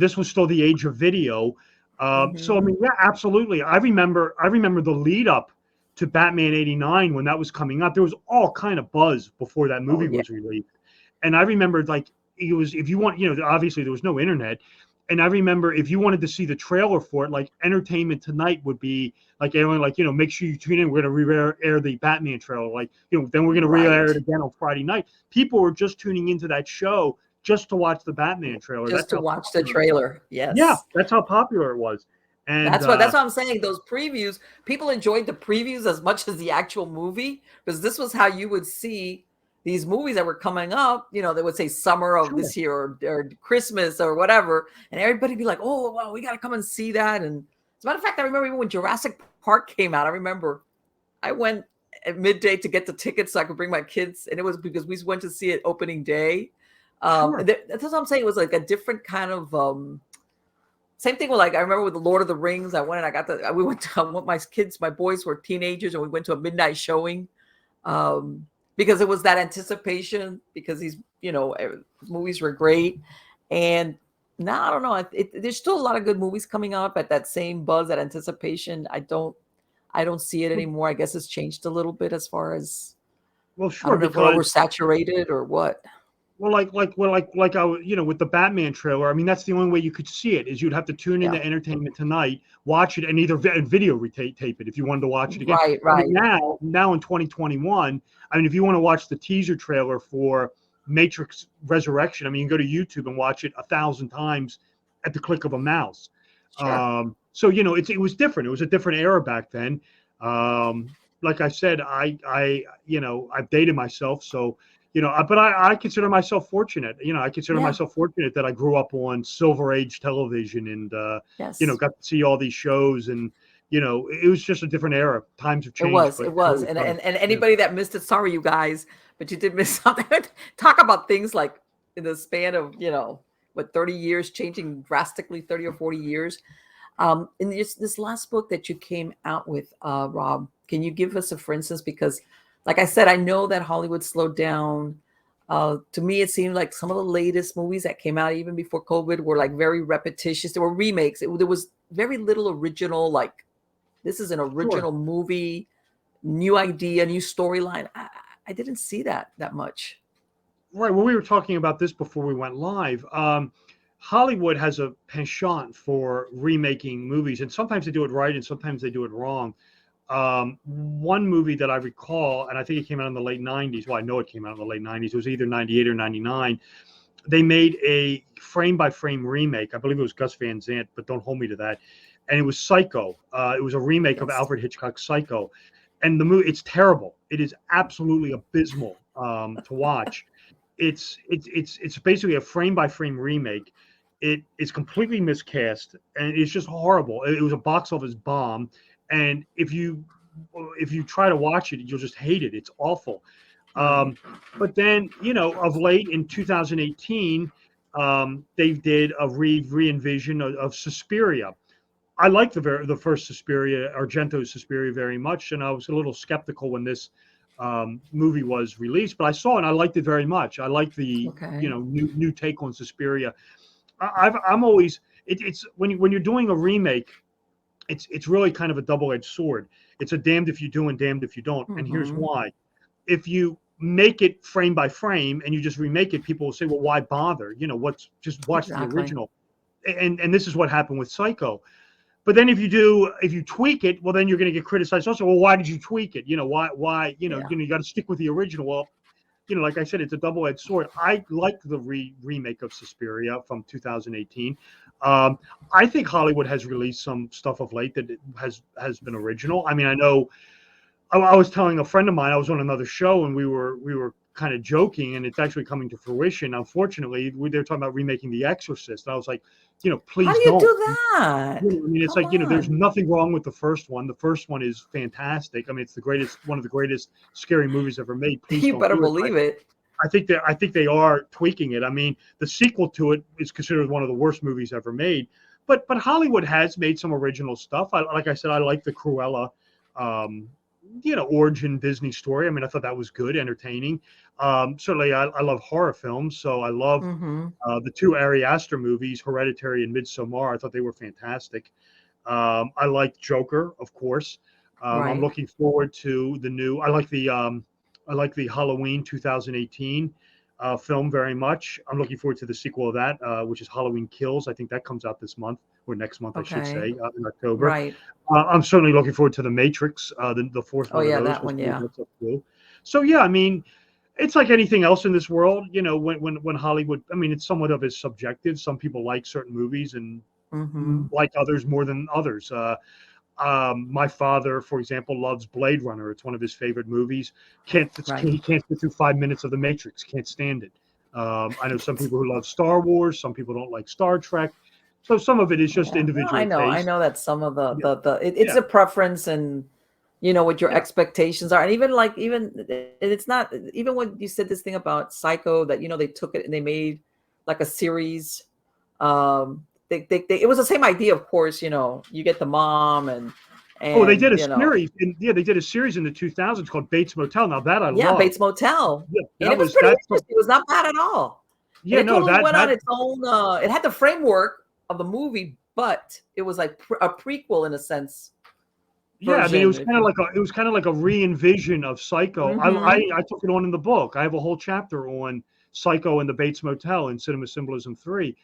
S2: this was still the age of video. So I
S1: Hmm.
S2: mean, yeah, absolutely. I remember the lead up to Batman '89 when that was coming out. There was all kind of buzz before that
S1: Oh
S2: movie
S1: yeah.
S2: was released, and I remember like it was if you want, obviously there was no internet, and I remember if you wanted to see the trailer for it, like Entertainment Tonight would be like everyone like make sure you tune in. We're gonna re-air the Batman trailer, like then we're gonna re-air
S1: Right.
S2: it again on Friday night. People were just tuning into that show just to watch the Batman trailer.
S1: Just
S2: That's
S1: to
S2: how
S1: watch the
S2: popular.
S1: trailer.
S2: Yeah,
S1: Yes.
S2: that's how popular it was. And
S1: That's what I'm saying. Those previews, people enjoyed the previews as much as the actual movie because this was how you would see these movies that were coming up. They would say summer of
S2: sure,
S1: this year or Christmas or whatever, and everybody be like, "Oh, well, we got to come and see that." And as a matter of fact, I remember even when Jurassic Park came out. I remember I went at midday to get the tickets so I could bring my kids, and it was because we went to see it opening day.
S2: sure.
S1: That's what I'm saying. It was like a different kind of same thing with, like, I remember with the Lord of the Rings. I went and I got we went to my kids, my boys were teenagers, and we went to a midnight showing because it was that anticipation because these movies were great. And now I don't know. There's still a lot of good movies coming up at that same buzz, that anticipation. I don't see it anymore. I guess it's changed a little bit as far as
S2: Well,
S1: I
S2: sure,
S1: don't know if we're
S2: because
S1: oversaturated or what.
S2: with the Batman trailer. I mean, that's the only way you could see it is you'd have to tune
S1: Yeah.
S2: into Entertainment Tonight, watch it, and either video tape it if you wanted to watch it again.
S1: Right.
S2: I mean,
S1: Right.
S2: now in 2021, I mean, if you want to watch the teaser trailer for Matrix Resurrection, I mean, you can go to YouTube and watch it 1,000 times at the click of a mouse.
S1: Sure.
S2: So it was different. It was a different era back then. Like I said, I've dated myself, so but I consider myself fortunate. I consider
S1: Yeah.
S2: myself fortunate that I grew up on Silver Age television and
S1: Yes.
S2: got to see all these shows, and it was just a different era. Times have
S1: It
S2: changed,
S1: was,
S2: but
S1: it
S2: it
S1: was.
S2: really
S1: And
S2: does.
S1: and
S2: Yeah,
S1: anybody that missed it, sorry you guys, but you did miss something. Talk about things like in the span of, 30 years, changing drastically, 30 or 40 years. In this last book that you came out with, Rob, can you give us a for instance? Because like I said, I know that Hollywood slowed down. To me, it seemed like some of the latest movies that came out even before COVID were like very repetitious. There were remakes. There was very little original, like this is an
S2: sure.
S1: original movie, new idea, new storyline. I didn't see that much.
S2: Right. Well, we were talking about this before we went live. Hollywood has a penchant for remaking movies, and sometimes they do it right, and sometimes they do it wrong. One movie that I recall, and I think it came out in the late '90s. Well, I know it came out in the late '90s. It was either '98 or '99. they made a frame-by-frame remake. I believe it was Gus Van Sant, but don't hold me to that. And it was Psycho. It was a remake of
S1: Yes.
S2: Alfred Hitchcock's Psycho, and the movie, it's terrible. It is absolutely abysmal to watch. It's basically a frame-by-frame remake. It is completely miscast, and it's just horrible. It was a box office bomb, and if you try to watch it, you'll just hate it. It's awful.
S1: Right.
S2: But then, of late in 2018, they did a re-envision of Suspiria. I liked the first Suspiria, Argento's Suspiria, very much, and I was a little skeptical when this movie was released, but I saw it and I liked it very much. I liked the
S1: Okay.
S2: new take on Suspiria. I'm always it's when you're doing a remake, it's really kind of a double-edged sword. It's a damned if you do and damned if you don't. And here's
S1: Mm-hmm.
S2: why: if you make it frame by frame and you just remake it, people will say, "Well, why bother? What's just watch the
S1: Exactly.
S2: original." And this is what happened with Psycho. But then if you tweak it, well, then you're going to get criticized also. Well, why did you tweak it? Why
S1: Yeah.
S2: you got to stick with the original. Well, like I said, it's a double-edged sword. I like the remake of Suspiria from 2018. I think Hollywood has released some stuff of late that has been original. I mean, I know I was telling a friend of mine, I was on another show, and we were kind of joking, and it's actually coming to fruition. Unfortunately, they were talking about remaking The Exorcist. And I was like,
S1: How
S2: please
S1: do you
S2: don't.
S1: do that?
S2: I mean, it's
S1: Come
S2: like, there's
S1: on.
S2: nothing wrong with the first one. The first one is fantastic. I mean, it's one of the greatest scary movies ever made. Please
S1: You
S2: don't
S1: better
S2: do it.
S1: believe it.
S2: I think they are tweaking it. I mean, the sequel to it is considered one of the worst movies ever made. But Hollywood has made some original stuff. Like I said, I like the Cruella, um, origin Disney story. I mean, I thought that was good, entertaining. Certainly, I love horror films, so I love
S1: Mm-hmm.
S2: the two Ari Aster movies, Hereditary and Midsommar. I thought they were fantastic. I like Joker, of course. I'm
S1: Right.
S2: looking forward to the new. I like the Halloween 2018 film very much. I'm looking forward to the sequel of that, which is Halloween Kills. I think that comes out this month or next month, I should
S1: Okay.
S2: say, in October.
S1: Right.
S2: I'm certainly looking forward to the Matrix, the fourth
S1: Oh
S2: one of
S1: yeah,
S2: those.
S1: that
S2: We'll
S1: one.
S2: see what
S1: Yeah.
S2: that's up to. So yeah, I mean, it's like anything else in this world. When Hollywood, I mean, it's somewhat of a subjective. Some people like certain movies and
S1: Mm-hmm.
S2: like others more than others. My father, for example, loves Blade Runner. It's one of his favorite movies.
S1: Right.
S2: He can't sit through 5 minutes of The Matrix. Can't stand it. I know some people who love Star Wars. Some people don't like Star Trek. So some of it is just
S1: Yeah. No, I
S2: individual
S1: know. I
S2: taste.
S1: know that some of
S2: Yeah,
S1: it's
S2: yeah,
S1: a preference, and what your
S2: yeah.
S1: expectations are, and even it's not even when you said this thing about Psycho, that they took it and they made like a series. It was the same idea, of course. You get the mom and
S2: Oh, they
S1: and
S2: did a series, they did a series in the 2000s called Bates Motel. Now that I
S1: yeah,
S2: love.
S1: Bates Motel,
S2: Yeah,
S1: and
S2: that
S1: it was
S2: was
S1: pretty
S2: that.
S1: interesting. It was not bad at all, and
S2: Yeah,
S1: it
S2: no,
S1: totally
S2: that
S1: went on
S2: that
S1: its own. It had the framework of the movie, but it was like a prequel in a sense,
S2: Yeah, I mean,
S1: version, if you.
S2: it was kind of like a re-envision of Psycho.
S1: Mm-hmm.
S2: I took it on in the book. I have a whole chapter on Psycho and the Bates Motel in Cinema Symbolism 3.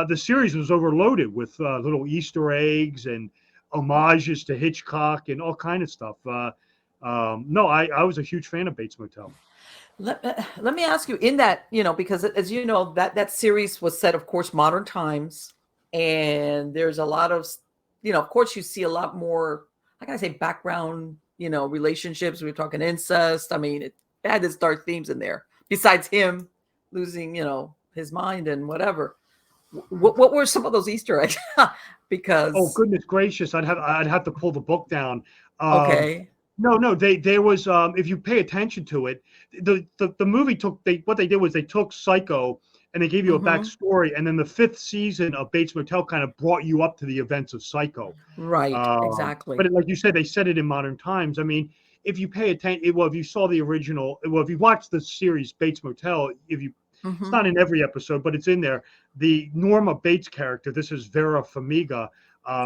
S2: The series was overloaded with little Easter eggs and homages to Hitchcock and all kind of stuff. No, I was a huge fan of Bates Motel.
S1: Let me ask you, in that, because as you know, that series was set, of course, modern times, and there's a lot of, of course, you see a lot more, how can I say, background, relationships. We were talking incest. I mean, it had its dark themes in there, besides him losing, his mind and whatever. What were some of those Easter eggs?
S2: Oh
S1: Because,
S2: goodness gracious, I'd have to pull the book down. Um,
S1: okay.
S2: no, there was if you pay attention to it, the movie what they did was they took Psycho and they gave you a
S1: Mm-hmm.
S2: backstory, and then the fifth season of Bates Motel kind of brought you up to the events of Psycho.
S1: Right, exactly.
S2: Like you said, they set it in modern times. I mean, if you pay attention, well, if you saw the original, well, if you watched the series Bates Motel, if you it's
S1: Mm-hmm.
S2: not in every episode, but it's in there. The Norma Bates character, this is Vera Farmiga,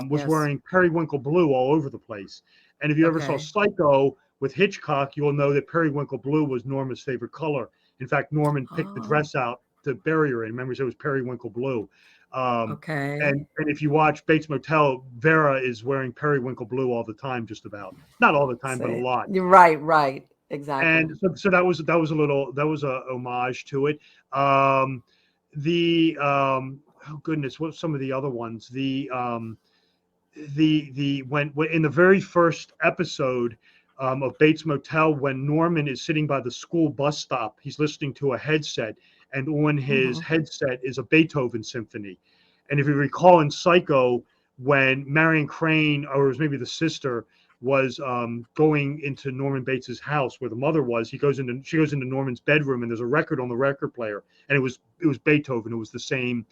S2: was
S1: Yes.
S2: wearing periwinkle blue all over the place. And if you ever saw
S1: Okay.
S2: Psycho with Hitchcock, you will know that periwinkle blue was Norma's favorite color. In fact, Norman picked the
S1: Oh,
S2: dress out to bury her in. Remember, it was periwinkle blue. Um,
S1: okay.
S2: and if you watch Bates Motel, Vera is wearing periwinkle blue all the time, just about. Not all the time, but a
S1: Say,
S2: lot.
S1: you're right, right, exactly.
S2: And so that was a homage to it. Um, the oh goodness, what some of the other ones? The when in the very first episode of Bates Motel, when Norman is sitting by the school bus stop, he's listening to a headset, and on his
S1: Mm-hmm.
S2: headset is a Beethoven symphony. And if you recall in Psycho, when Marion Crane, or it was maybe the sister, was going into Norman Bates's house where the mother was, she goes into Norman's bedroom, and there's a record on the record player, and it was Beethoven. It was the same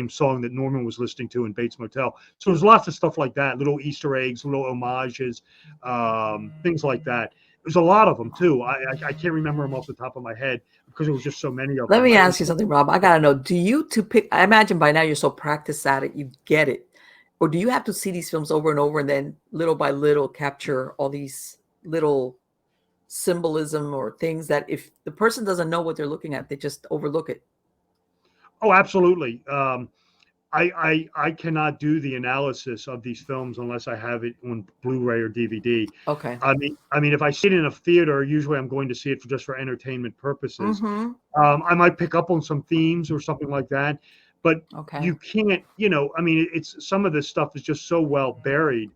S2: song that Norman was listening to in Bates Motel. So there's lots of stuff like that, little Easter eggs, little homages, things like that. There's a lot of them too. I can't remember them off the top of my head because there was just so many of
S1: Let
S2: them.
S1: me ask you something, Rob. I gotta know. Do you to pick? I imagine by now you're so practiced at it, you get it. Or do you have to see these films over and over and then little by little capture all these little symbolism or things that if the person doesn't know what they're looking at, they just overlook it?
S2: Oh, absolutely. I cannot do the analysis of these films unless I have it on Blu-ray or DVD.
S1: Okay.
S2: I mean, if I see it in a theater, usually I'm going to see it just for entertainment purposes.
S1: Mm-hmm.
S2: I might pick up on some themes or something like that, but
S1: Okay.
S2: you can't. I mean, it's some of this stuff is just so well buried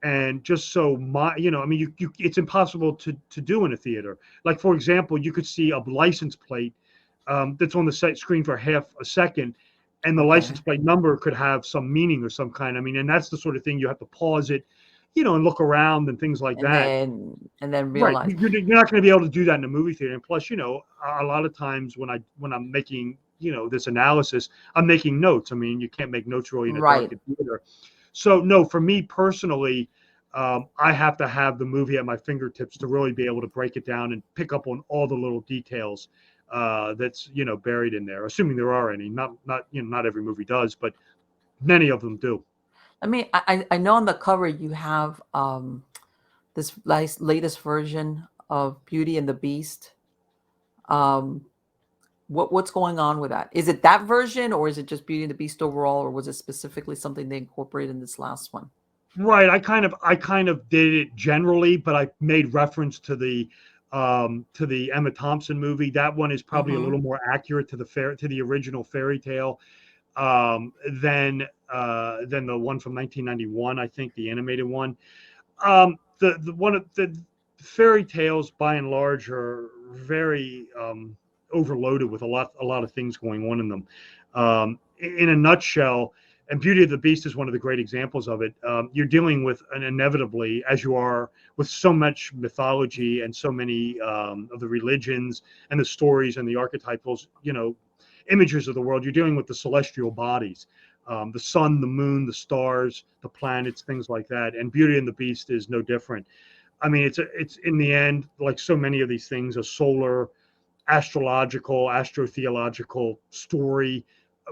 S2: and just so I mean, it's impossible to do in a theater. Like for example, you could see a license plate that's on the screen for half a second, and the
S1: Okay.
S2: license plate number could have some meaning or some kind. I mean, and that's the sort of thing you have to pause it, and look around and things like
S1: And
S2: that.
S1: then
S2: Right,
S1: realize.
S2: you're not going to be able to do that in a movie theater. And plus, a lot of times when I'm making this analysis, I'm making notes. I mean, you can't make notes really in a
S1: Right.
S2: darkened theater. So no, for me personally, I have to have the movie at my fingertips to really be able to break it down and pick up on all the little details that's buried in there, assuming there are any. Not every movie does, but many of them do.
S1: I mean, I know on the cover you have this latest version of Beauty and the Beast. Um, what's going on with that? Is it that version, or is it just Beauty and the Beast overall, or was it specifically something they incorporated in this last one?
S2: Right. I kind of did it generally, but I made reference to the Emma Thompson movie. That one is probably a
S1: Mm-hmm.
S2: little more accurate to the original fairy tale um, than than the one from 1991. I think the animated one. The one of the fairy tales by and large are very overloaded with a lot of things going on in them. In a nutshell, and Beauty of the Beast is one of the great examples of it. You're dealing with an inevitably, as you are with so much mythology and so many of the religions and the stories and the archetypals, images of the world. You're dealing with the celestial bodies, the sun, the moon, the stars, the planets, things like that. And Beauty and the Beast is no different. I mean, it's in the end, like so many of these things, a solar, astrological, astrotheological story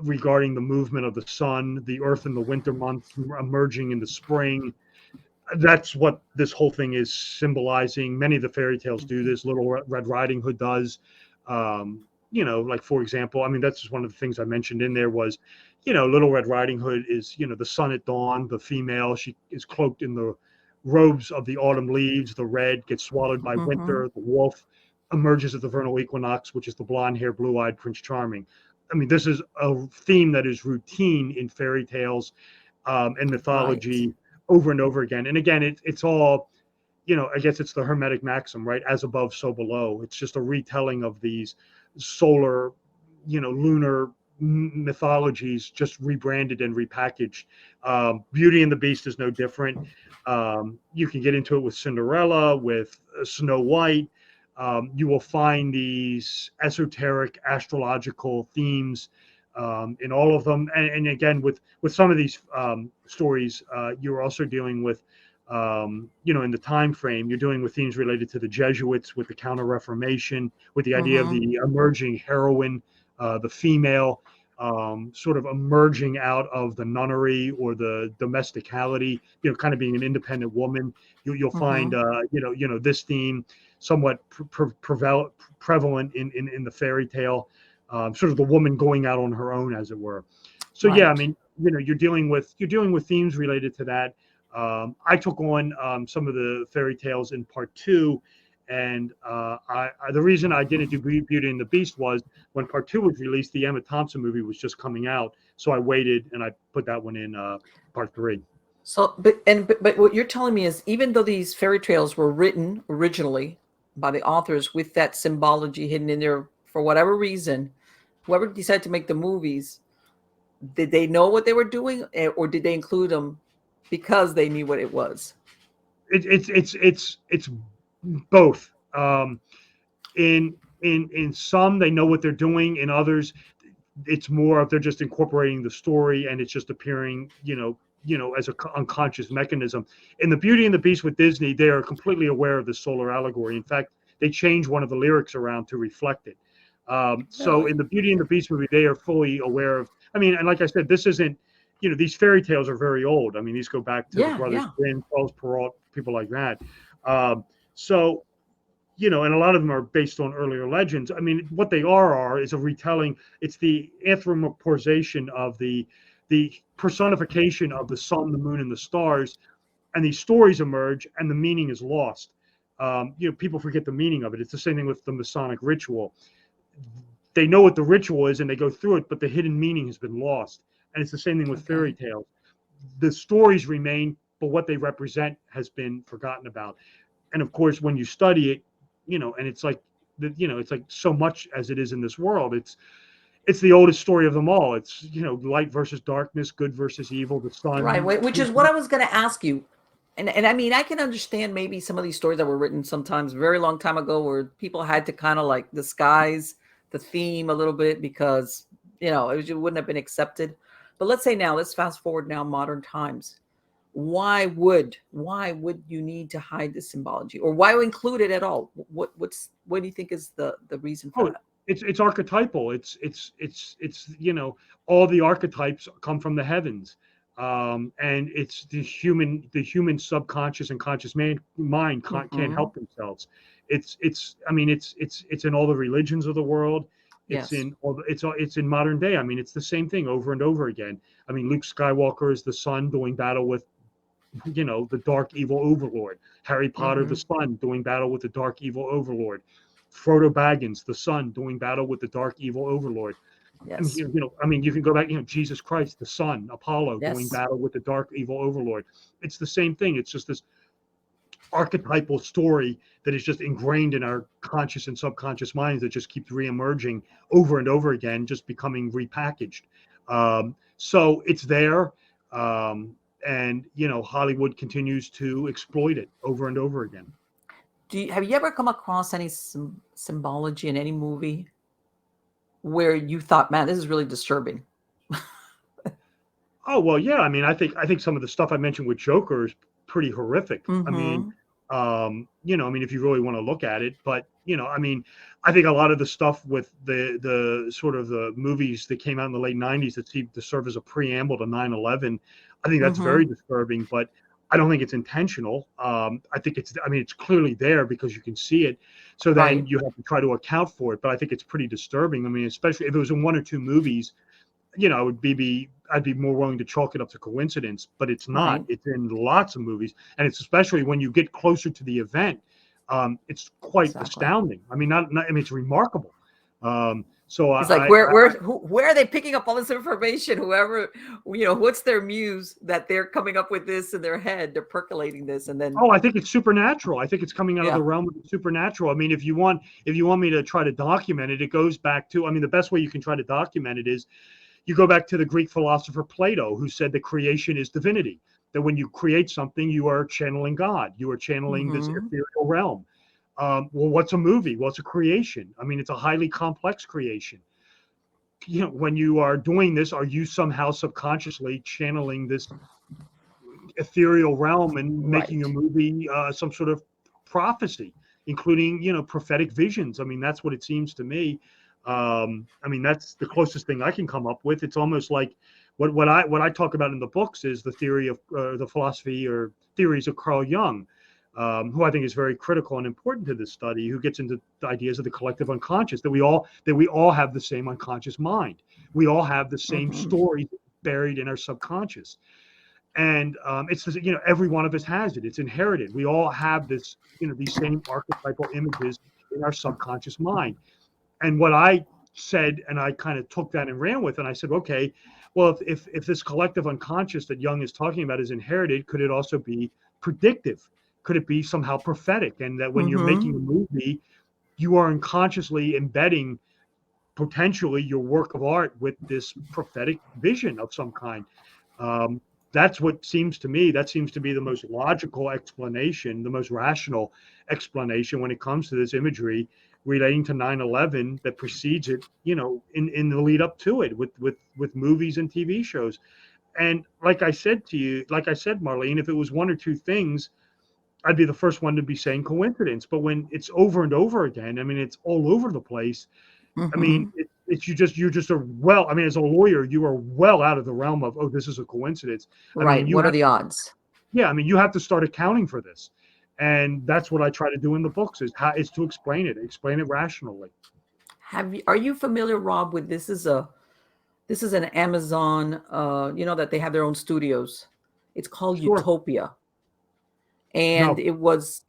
S2: regarding the movement of the sun, the earth in the winter months emerging in the spring. That's what this whole thing is symbolizing. Many of the fairy tales do this. Little Red Riding Hood does. Like for example, I mean, that's just one of the things I mentioned in there was, Little Red Riding Hood is, the sun at dawn, the female, she is cloaked in the robes of the autumn leaves. The red gets swallowed by
S1: Mm-hmm.
S2: winter. The wolf emerges at the vernal equinox, which is the blonde haired, blue eyed Prince Charming. I mean, this is a theme that is routine in fairy tales and
S1: Right.
S2: mythology over and over again. And again, it's all, I guess it's the Hermetic maxim, right? As above, so below. It's just a retelling of these solar, lunar mythologies, just rebranded and repackaged. Beauty and the Beast is no different. You can get into it with Cinderella, with Snow White. You will find these esoteric astrological themes in all of them. And again, with some of these stories, you're also dealing with, in the time frame, you're dealing with themes related to the Jesuits, with the Counter Reformation, with the idea of
S1: Mm-hmm.
S2: the emerging heroine, the female. Sort of emerging out of the nunnery or the domesticality, kind of being an independent woman. You'll find,
S1: Mm-hmm.
S2: this theme somewhat prevalent in the fairy tale, sort of the woman going out on her own, as it were. So yeah, I
S1: Right.
S2: mean, you're dealing with themes related to that. I took on some of the fairy tales in part two, And the reason I didn't do Beauty and the Beast was when Part 2 was released, the Emma Thompson movie was just coming out, so I waited and I put that one in Part 3.
S1: So, but what you're telling me is, even though these fairy tales were written originally by the authors with that symbology hidden in there for whatever reason, whoever decided to make the movies, did they know what they were doing, or did they include them because they knew what it was?
S2: It's both. In some, they know what they're doing. In others, it's more of they're just incorporating the story and it's just appearing, as an unconscious mechanism. In the Beauty and the Beast with Disney, they are completely aware of the solar allegory. In fact, they change one of the lyrics around to reflect it. So
S1: Really?
S2: in the Beauty and the Beast movie, they are fully aware of. I mean, and like I said, this isn't. These fairy tales are very old. I mean, these go back to the
S1: Yeah,
S2: Brothers
S1: yeah.
S2: Grimm, Charles Perrault, people like that. So and a lot of them are based on earlier legends. I mean, what they are is a retelling. It's the anthropomorphization of the personification of the sun, the moon, and the stars, and these stories emerge, and the meaning is lost. People forget the meaning of it. It's the same thing with the Masonic ritual. They know what the ritual is, and they go through it, but the hidden meaning has been lost. And it's the same thing with fairy
S1: Okay.
S2: tales. The stories remain, but what they represent has been forgotten about. And of course, when you study it, and it's like, it's like so much as it is in this world. It's the oldest story of them all. It's light versus darkness, good versus evil, the
S1: Right,
S2: sun.
S1: which is what I was going to ask you. And I mean, I can understand maybe some of these stories that were written sometimes very long time ago where people had to kind of like disguise the theme a little bit because, it wouldn't have been accepted. But let's say now, let's fast forward now, modern times. Why would you need to hide the symbology, or why include it at all? What do you think is the reason for
S2: Oh,
S1: that?
S2: it's archetypal. It's all the archetypes come from the heavens, and it's the human subconscious and conscious mind can't
S1: Hmm.
S2: help themselves. It's I mean it's in all the religions of the world. It's
S1: Yes.
S2: in all it's in modern day. I mean, it's the same thing over and over again. I mean, Luke Skywalker is the sun doing battle with the dark evil overlord. Harry Potter, the
S1: Hmm.
S2: son, doing battle with the dark evil overlord. Frodo Baggins, the son, doing battle with the dark evil overlord. I mean,
S1: Yes.
S2: you can go back, Jesus Christ, the son, Apollo, doing
S1: Yes.
S2: battle with the dark evil overlord. It's the same thing. It's just this archetypal story that is just ingrained in our conscious and subconscious minds that just keeps reemerging over and over again, just becoming repackaged. So it's there. And Hollywood continues to exploit it over and over again.
S1: Have you ever come across any symbology in any movie where you thought, man, this is really disturbing?
S2: Oh well, yeah. I mean, I think some of the stuff I mentioned with Joker is pretty horrific. I mean,
S1: Mm-hmm.
S2: if you really want to look at it, but I mean, I think a lot of the stuff with the sort of the movies that came out in the late '90s that seemed to serve as a preamble to 9/11, I think that's very
S1: Mm-hmm.
S2: disturbing. But I don't think it's intentional. I think it's clearly there because you can see it. So then
S1: Right.
S2: you have to try to account for it. But I think it's pretty disturbing. I mean, especially if it was in one or two movies, I'd be more willing to chalk it up to coincidence, but it's not.
S1: Right.
S2: It's in lots of movies, and it's especially when you get closer to the event. It's quite
S1: Exactly.
S2: astounding. I mean, not I mean, it's remarkable. So
S1: It's like, where are they picking up all this information? Whoever, what's their muse that they're coming up with this in their head? They're percolating this, and then
S2: I think it's supernatural. I think it's coming out of
S1: yeah.
S2: the realm of the supernatural. I mean, if you want me to try to document it, it goes back to. I mean, the best way you can try to document it is you go back to the Greek philosopher Plato, who said that creation is divinity. That when you create something, you are channeling God. You are channeling this
S1: Mm-hmm.
S2: ethereal realm. Well, what's a movie? Well, it's a creation. I mean, it's a highly complex creation. When you are doing this, are you somehow subconsciously channeling this ethereal realm and making a
S1: Right.
S2: movie some sort of prophecy, including prophetic visions? I mean, that's what it seems to me. I mean, that's the closest thing I can come up with. It's almost like what I talk about in the books is the theory of the philosophy or theories of Carl Jung, who I think is very critical and important to this study. Who gets into the ideas of the collective unconscious, that we all have the same unconscious mind. We all have the same
S1: Mm-hmm.
S2: stories buried in our subconscious. And it's, every one of us has it. It's inherited. We all have this, these same archetypal images in our subconscious mind. And what I said, and I kind of took that and ran with, and I said, okay, well, if this collective unconscious that Jung is talking about is inherited, could it also be predictive? Could it be somehow prophetic? And that when you're making a movie, you are unconsciously embedding potentially your work of art with this prophetic vision of some kind. That's what seems to me, that seems to be the most logical explanation, the most rational explanation when it comes to this imagery relating to 9/11 that precedes it, in the lead up to it with movies and TV shows. And like I said, Marlene, if it was one or two things, I'd be the first one to be saying coincidence. But when it's over and over again, I mean, it's all over the place. I mean, you're just as a lawyer, you are well out of the realm of, oh, this is a coincidence. I
S1: Right.
S2: mean,
S1: What are the odds?
S2: yeah, I mean, you have to start accounting for this. And that's what I try to do in the books is to explain it rationally.
S1: Are you familiar, Rob, with this is an Amazon, that they have their own studios. It's called
S2: Sure.
S1: Utopia. And
S2: No.
S1: it was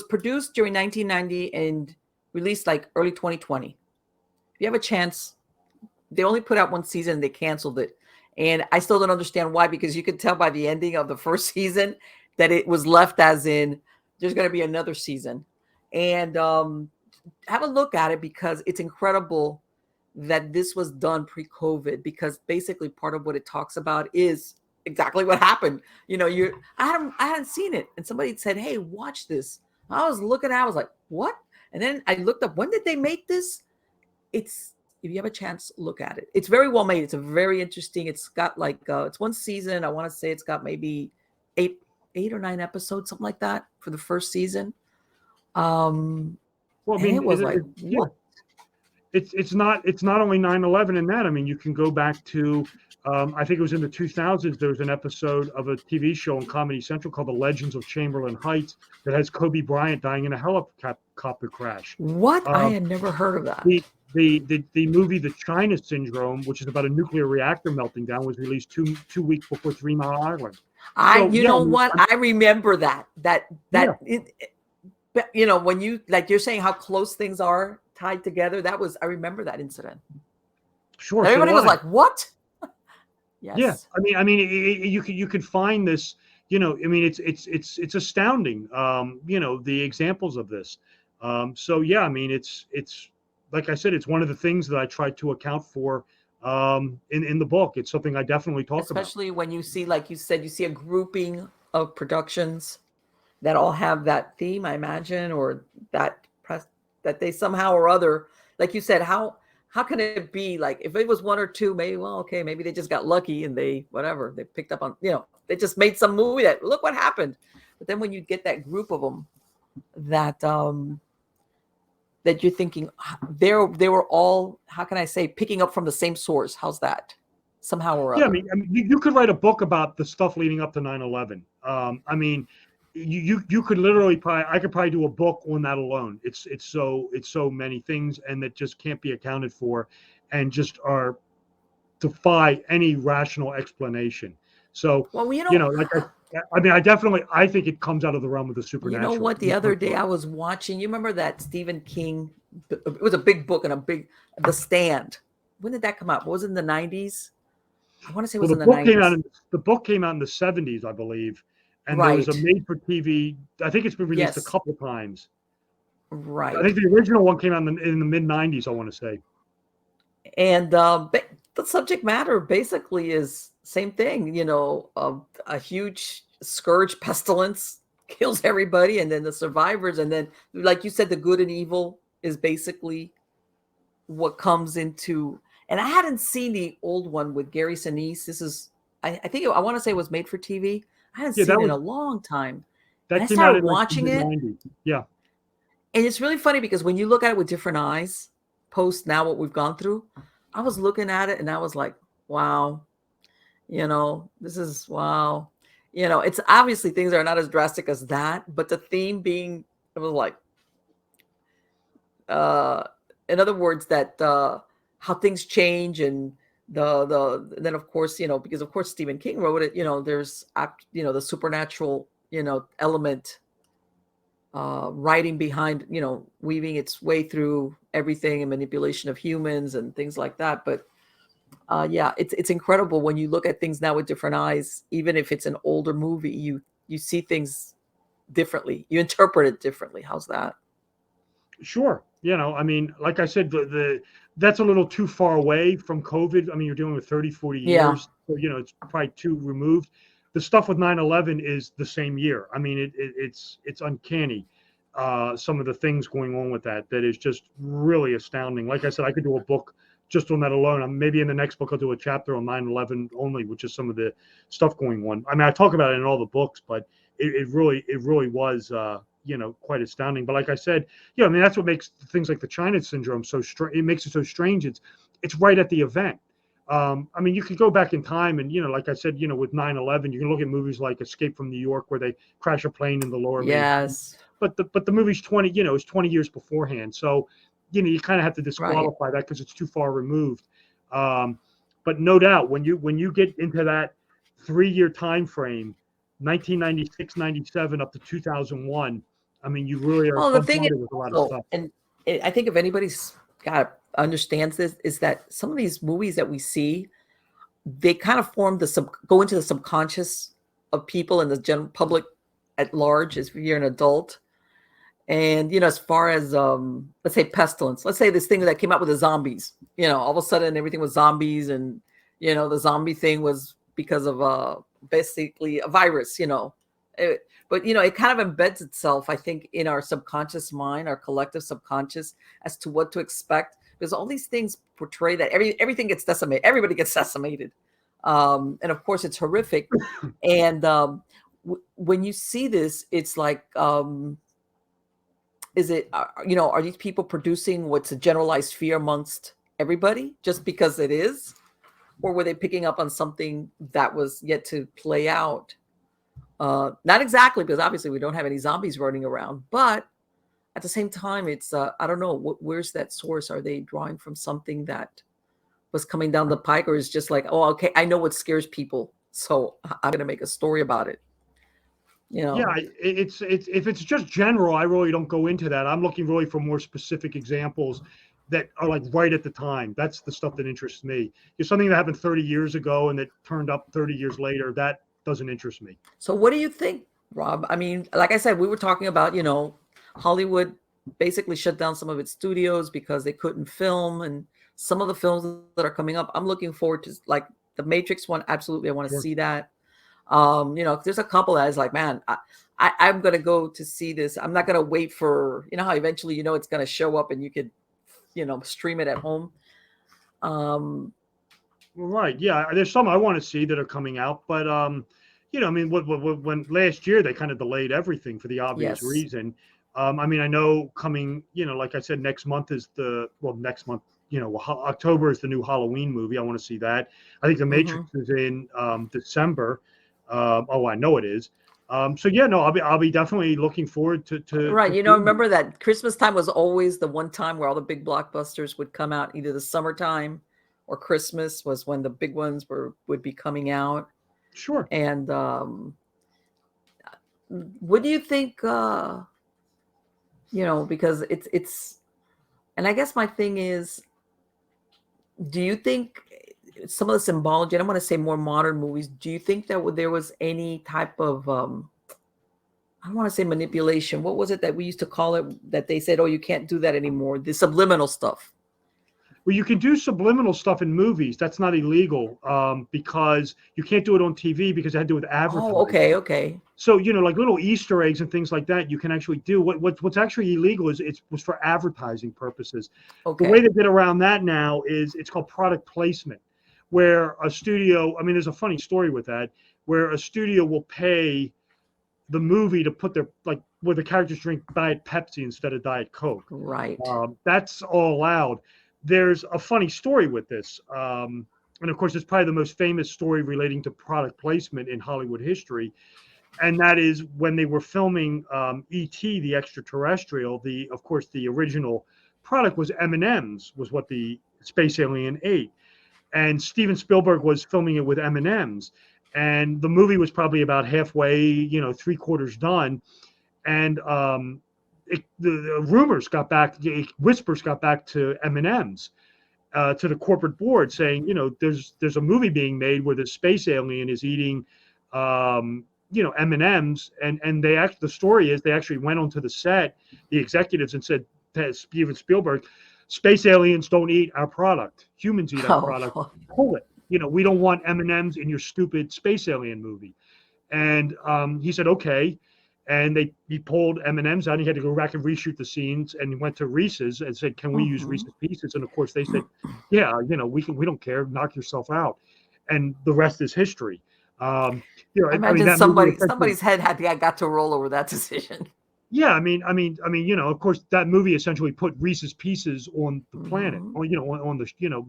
S1: produced during 1990 and released like early 2020. If you have a chance, they only put out one season and they canceled it. And I still don't understand why, because you could tell by the ending of the first season that it was left as in there's going to be another season. And have a look at it, because it's incredible that this was done pre-COVID, because basically part of what it talks about is exactly what happened. I hadn't seen it, and somebody said, "Hey, watch this." I was looking at it, I was like, "What?" And then I looked up, when did they make this? If you have a chance, look at it. It's very well made. It's a very interesting. It's got like it's one season. I want to say it's got maybe eight or nine episodes, something like that, for the first season.
S2: Well, I
S1: And
S2: mean,
S1: it was like, what?
S2: It's not only 9/11 in that. I mean, you can go back to I think it was in the 2000s. There was an episode of a TV show on Comedy Central called The Legends of Chamberlain Heights that has Kobe Bryant dying in a helicopter crash.
S1: What? I had never heard of that.
S2: The movie The China Syndrome, which is about a nuclear reactor melting down, was released two weeks before 3 Mile Island.
S1: I remember that.
S2: Yeah.
S1: When you're saying how close things are tied together, I remember that incident.
S2: Sure.
S1: Everybody was like, "What?" Yes.
S2: Yeah. I mean, you could find this. I mean, it's astounding. The examples of this. So yeah, I mean, it's like I said, it's one of the things that I try to account for in the book. It's something I definitely talk about.
S1: Especially when you see, like you said, you see a grouping of productions that all have that theme, I imagine, or that they somehow or other, like you said, how can it be like, if it was one or two, maybe, well, okay, maybe they just got lucky and they picked up on, they just made some movie that, look what happened. But then when you get that group of them that you're thinking they were all, how can I say, picking up from the same source. How's that? Somehow or other.
S2: Yeah, I mean, you could write a book about the stuff leading up to 9/11. I mean, you could literally I could probably do a book on that alone. It's so many things, and that just can't be accounted for, and just defy any rational explanation. So,
S1: well,
S2: I think it comes out of the realm of the supernatural.
S1: You know what? The other day I was watching, you remember that Stephen King, it was a big book and The Stand. When did that come out? Was it in the 90s? I want to say it was in the 90s.
S2: The book came out in the 70s, I believe. And
S1: right.
S2: There was a made-for-TV. I think it's been released a couple times.
S1: Right.
S2: I think the original one came out in the mid-90s, I want to say.
S1: And the subject matter basically is same thing. A huge scourge, pestilence kills everybody, and then the survivors, and then, like you said, the good and evil is basically what comes into. And I hadn't seen the old one with Gary Sinise. This is, I think, I want to say it was made for TV. I hadn't seen it in a long time.
S2: That came out in watching it. Yeah.
S1: And it's really funny because when you look at it with different eyes, post now what we've gone through, I was looking at it and I was like, wow, this is wow. It's obviously things are not as drastic as that, but the theme being, it was like, in other words, that how things change and then of course, because of course Stephen King wrote it, there's the supernatural, element, writing behind, weaving its way through everything and manipulation of humans and things like that. But yeah, it's incredible when you look at things now with different eyes. Even if it's an older movie, you see things differently, you interpret it differently. How's that?
S2: Sure. I mean, like I said, that's a little too far away from COVID. I mean, you're dealing with 30, 40
S1: Yeah,
S2: years. So, it's probably too removed. The stuff with 9/11 is the same year. I mean, it's uncanny. Some of the things going on with that is just really astounding. Like I said, I could do a book just on that alone. Maybe in the next book, I'll do a chapter on 9/11 only, which is some of the stuff going on. I mean, I talk about it in all the books, but it really was, quite astounding. But like I said, I mean, that's what makes things like the China syndrome so strange. It makes it so strange. It's right at the event. I mean, you could go back in time and, like I said, with 9/11, you can look at movies like Escape from New York, where they crash a plane in the lower Manhattan.
S1: yes,
S2: But the movie's 20, it's 20 years beforehand. So, you kind of have to
S1: right.
S2: disqualify that because it's too far removed. But no doubt, when you get into that 3-year time frame, 1996, 97 up to 2001, I mean, you really are
S1: Well, the thing is
S2: bombarded with a lot of
S1: also,
S2: stuff.
S1: and I think if anybody's got understands this, is that some of these movies that we see, they kind of form go into the subconscious of people and the general public at large as you're an adult. And as far as let's say pestilence, let's say this thing that came out with the zombies, all of a sudden everything was zombies, and the zombie thing was because of basically a virus. But it kind of embeds itself, I think, in our subconscious mind, our collective subconscious, as to what to expect, because all these things portray that everything gets decimated, everybody gets decimated, and of course it's horrific. And when you see this, it's like, is it, are these people producing what's a generalized fear amongst everybody just because it is, or were they picking up on something that was yet to play out? Not exactly, because obviously we don't have any zombies running around, but at the same time, it's I don't know, where's that source? Are they drawing from something that was coming down the pike, or is just like, oh, okay, I know what scares people, so I'm going to make a story about it?
S2: Yeah, it's if it's just general, I really don't go into that. I'm looking really for more specific examples that are like right at the time. That's the stuff that interests me. If something that happened 30 years ago and that turned up 30 years later, that doesn't interest me.
S1: So what do you think, Rob? I mean, like I said, we were talking about, Hollywood basically shut down some of its studios because they couldn't film, and some of the films that are coming up, I'm looking forward to, like the Matrix one. Absolutely, I want to
S2: Sure.
S1: see that. There's a couple that is like, man, I'm going to go to see this. I'm not going to wait for, how eventually, it's going to show up and you could, stream it at home.
S2: Right. Yeah. There's some I want to see that are coming out, but I mean, when last year they kind of delayed everything for the obvious
S1: Yes.
S2: reason. I mean, I know coming, like I said, next month is next month, October is the new Halloween movie. I want to see that. I think The Matrix is in December. Oh, I know it is. So yeah, no, I'll be definitely looking forward to
S1: Right.
S2: seeing
S1: Remember that Christmas time was always the one time where all the big blockbusters would come out. Either the summertime or Christmas was when the big ones would be coming out.
S2: Sure.
S1: And what do you think? Because it's, and I guess my thing is, do you think some of the symbology, I don't want to say more modern movies, do you think that there was any type of, I don't want to say manipulation. What was it that we used to call it, that they said, oh, you can't do that anymore? The subliminal stuff.
S2: Well, you can do subliminal stuff in movies. That's not illegal, because you can't do it on TV because it had to do with
S1: Oh,
S2: advertising.
S1: okay.
S2: So, like little Easter eggs and things like that, you can actually do. What's actually illegal is it was for advertising purposes. The way
S1: Okay.
S2: they get around that now is it's called product placement, where a studio. I mean, there's a funny story with that, where a studio will pay the movie to put their, like, where the characters drink Diet Pepsi instead of Diet Coke.
S1: Right.
S2: That's all allowed. There's a funny story with this. And of course, it's probably the most famous story relating to product placement in Hollywood history. And that is when they were filming E.T. the extraterrestrial. Of course, the original product was M&Ms, was what the space alien ate. and Steven Spielberg was filming it with M&Ms, and the movie was probably about halfway, 3/4 done, and the rumors got back, whispers got back to M&Ms, to the corporate board, saying, there's a movie being made where the space alien is eating, M&Ms, and the story is they actually went onto the set, the executives, and said to Steven Spielberg, space aliens don't eat our product, humans eat our product.
S1: Oh.
S2: Pull it. We don't want M&Ms in your stupid space alien movie. And he said, okay. And he pulled M&Ms out. He had to go back and reshoot the scenes, and he went to Reese's and said, can we use Reese's Pieces? And of course they said, yeah, we don't care. Knock yourself out. And the rest is history.
S1: I imagine somebody's head got to roll over that decision.
S2: Yeah, I mean, of course, that movie essentially put Reese's Pieces on the planet, on the,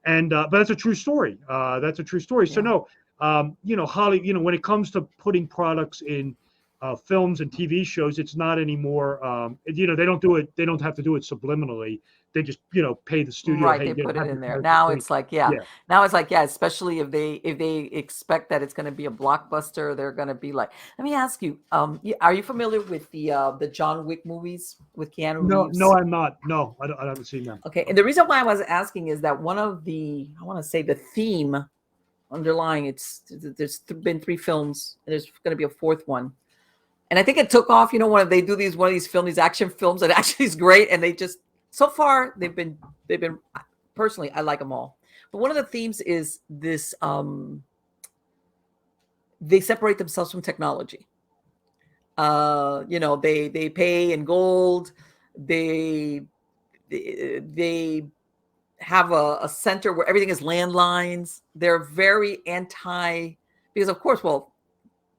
S2: and but that's a true story. That's a true story. So no, Holly, when it comes to putting products in films and TV shows, it's not anymore. They don't do it. They don't have to do it subliminally. They just, pay the studio.
S1: Right, they put it in there. Now it's like, Now it's like, especially if they expect that it's going to be a blockbuster, they're going to be like, let me ask you, are you familiar with the John Wick movies with Keanu Reeves?
S2: No, I'm not. No, I haven't seen them.
S1: Okay, and the reason why I was asking is that one of the, I want to say the theme underlying, there's been 3 films, and there's going to be a 4th one. And I think it took off, when they do these these action films, it actually is great, and they just, so far they've been personally, I like them all. But one of the themes is this: they separate themselves from technology. They pay in gold. They have a center where everything is landlines. They're very anti, because of course, well,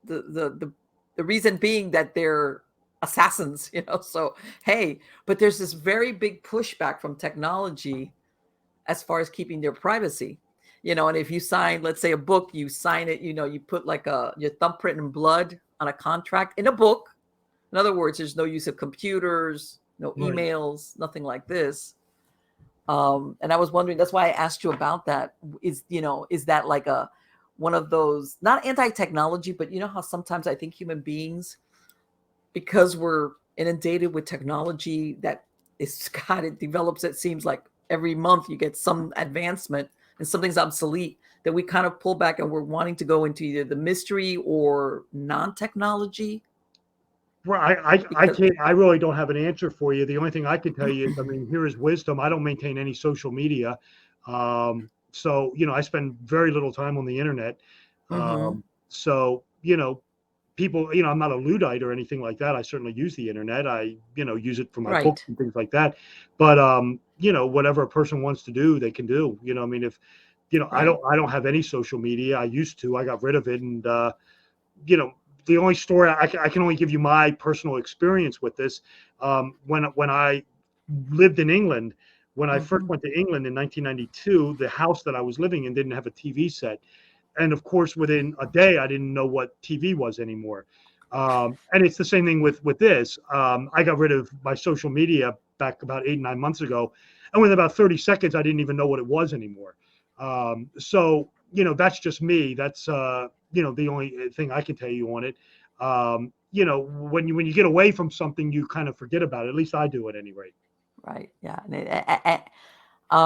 S1: the reason being that they're assassins, so hey, but there's this very big pushback from technology as far as keeping their privacy, and if you sign, let's say, a book, you sign it, you put like your thumbprint in blood on a contract in a book. In other words, there's no use of computers, no emails, nothing like this. And I was wondering, that's why I asked you about that. Is that like one of those, not anti-technology, but how sometimes I think human beings, because we're inundated with technology that it develops, it seems like every month you get some advancement and something's obsolete, that we kind of pull back and we're wanting to go into either the mystery or non-technology.
S2: Well, I really don't have an answer for you. The only thing I can tell you is, here is wisdom. I don't maintain any social media. So, I spend very little time on the internet. So, people, I'm not a Luddite or anything like that. I certainly use the internet. I, use it for my books and things like that. But, whatever a person wants to do, they can do. If, I don't have any social media. I used to. I got rid of it. And, the only story I can only give you my personal experience with this. When I lived in England, when I first went to England in 1992, the house that I was living in didn't have a TV set. And of course, within a day, I didn't know what TV was anymore. And it's the same thing with this. I got rid of my social media back about 8-9 months ago. And within about 30 seconds, I didn't even know what it was anymore. So, that's just me. That's, the only thing I can tell you on it. When you get away from something, you kind of forget about it. At least I do at any rate.
S1: Right. Yeah.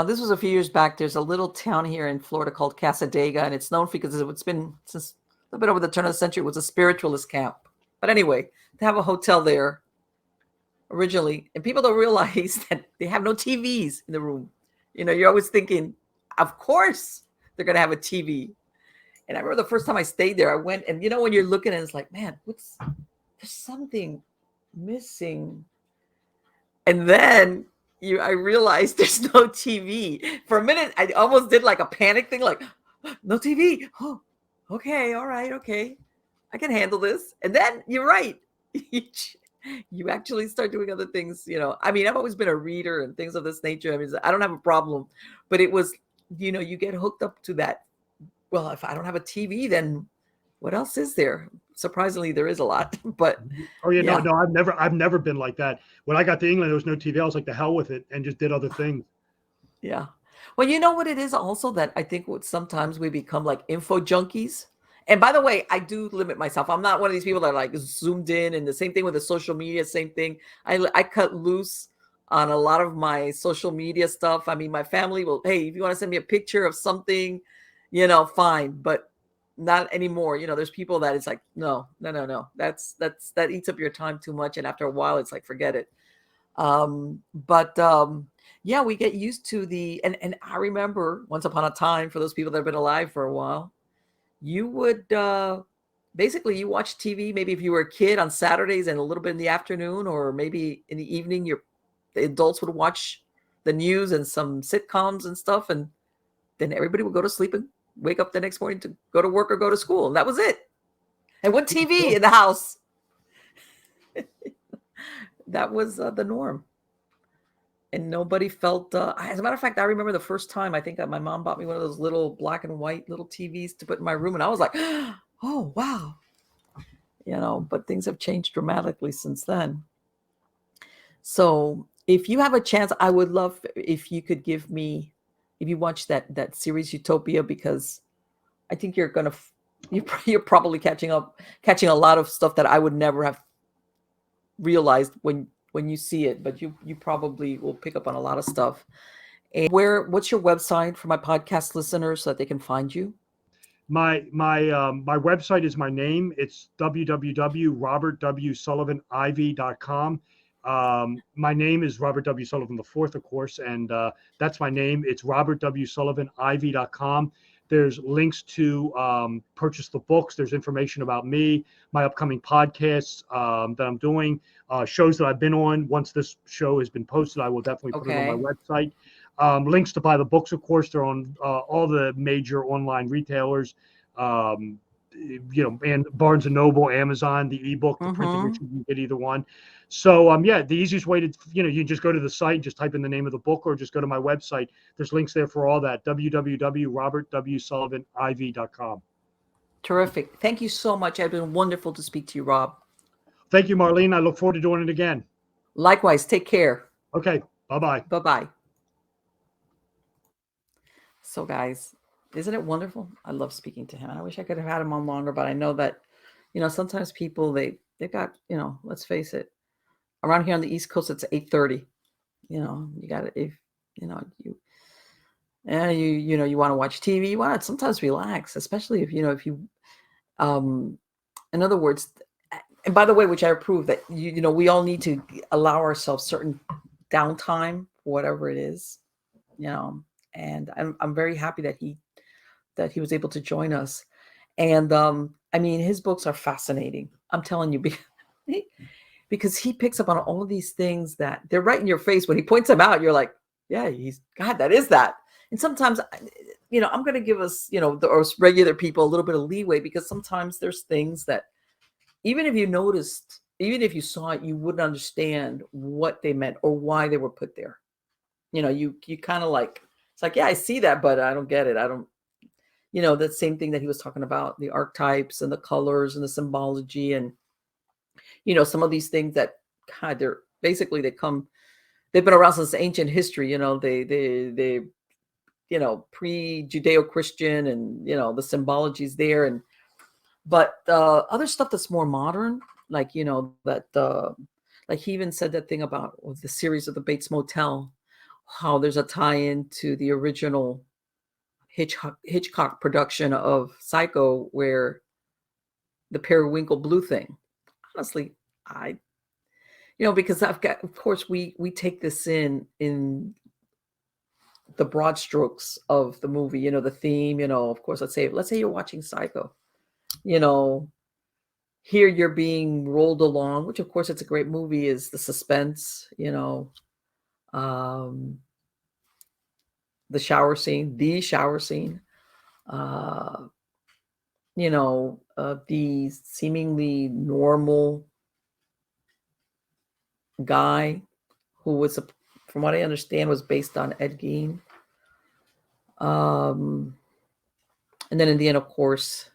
S1: This was a few years back. There's a little town here in Florida called Casadega, and it's known because it's been since a little bit over the turn of the century. It was a spiritualist camp. But anyway, they have a hotel there originally, and people don't realize that they have no TVs in the room. You're always thinking, of course they're going to have a TV. And I remember the first time I stayed there, I went, and when you're looking at it, it's like, man, there's something missing. And then I realized there's no TV. For a minute, I almost did like a panic thing, like, no TV. Oh, okay, all right, okay. I can handle this. And then you're right. You actually start doing other things, I've always been a reader and things of this nature. I don't have a problem. But it was, you get hooked up to that. Well, if I don't have a TV, then what else is there? Surprisingly, there is a lot. But
S2: no, I've never been like that. When I got to England, there was no TV. I was like, the hell with it, and just did other things.
S1: Yeah. Well, you know what it is also that I think what sometimes we become like info junkies. And by the way, I do limit myself. I'm not one of these people that are like zoomed in, and the same thing with the social media, same thing. I cut loose on a lot of my social media stuff. I mean, my family will, hey, if you want to send me a picture of something, fine, but not anymore. There's people that it's like, no, no, no, no. That eats up your time too much. And after a while, it's like, forget it. But yeah, we get used to and I remember once upon a time, for those people that have been alive for a while, you would basically you watch TV maybe if you were a kid on Saturdays and a little bit in the afternoon, or maybe in the evening the adults would watch the news and some sitcoms and stuff, and then everybody would go to sleep and wake up the next morning to go to work or go to school, and that was it. And one TV in the house. That was the norm. And nobody felt as a matter of fact, I remember the first time I think my mom bought me one of those little black and white little TVs to put in my room, and I was like, oh wow. But things have changed dramatically since then. So if you have a chance, I would love if you could give me, if you watch that series Utopia, because I think you're probably catching a lot of stuff that I would never have realized when you see it, but you probably will pick up on a lot of stuff. And what's your website for my podcast listeners so that they can find you?
S2: My website is my name. It's www.robertwsullivaniv.com. My name is Robert W. Sullivan IV, of course, and that's my name. It's robertwsullivaniv.com. There's links to purchase the books. There's information about me, my upcoming podcasts that I'm doing, shows that I've been on. Once this show has been posted, I will definitely put it on my website. Links to buy the books, of course, they're on all the major online retailers, and Barnes and Noble, Amazon, the ebook, the printed edition, you can get either one. So yeah, the easiest way to, you just go to the site, just type in the name of the book, or just go to my website. There's links there for all that. www.robertwsullivaniv.com.
S1: Terrific. Thank you so much. It's been wonderful to speak to you, Rob.
S2: Thank you, Marlene. I look forward to doing it again.
S1: Likewise. Take care.
S2: Okay. Bye-bye.
S1: Bye-bye. So guys, isn't it wonderful? I love speaking to him. I wish I could have had him on longer, but I know that, sometimes people, they've got, let's face it, around here on the East Coast, it's 8:30. You got to, if, you want to watch TV, you want to sometimes relax, especially if you, in other words, and by the way, which I approve that, we all need to allow ourselves certain downtime, whatever it is, and I'm very happy that he was able to join us. And I mean, his books are fascinating. I'm telling you, because he picks up on all of these things that they're right in your face. When he points them out, you're like, yeah, God, that is that. And sometimes, I'm going to give us, the regular people a little bit of leeway, because sometimes there's things that even if you noticed, even if you saw it, you wouldn't understand what they meant or why they were put there. You kind of like, it's like, yeah, I see that, but I don't get it. I don't, that same thing that he was talking about, the archetypes and the colors and the symbology, and, some of these things that, God, they've been around since ancient history, they pre-Judeo-Christian, and, the symbology is there. But other stuff that's more modern, like, that, like he even said that thing about the series of the Bates Motel, how there's a tie-in to the original Hitchcock production of Psycho, where the periwinkle blue thing. Honestly, because of course we take this in the broad strokes of the movie, the theme, of course, let's say you're watching Psycho, here you're being rolled along, which of course it's a great movie, is the suspense, the shower scene, the seemingly normal guy who was, from what I understand, was based on Ed Gein. And then in the end, of course,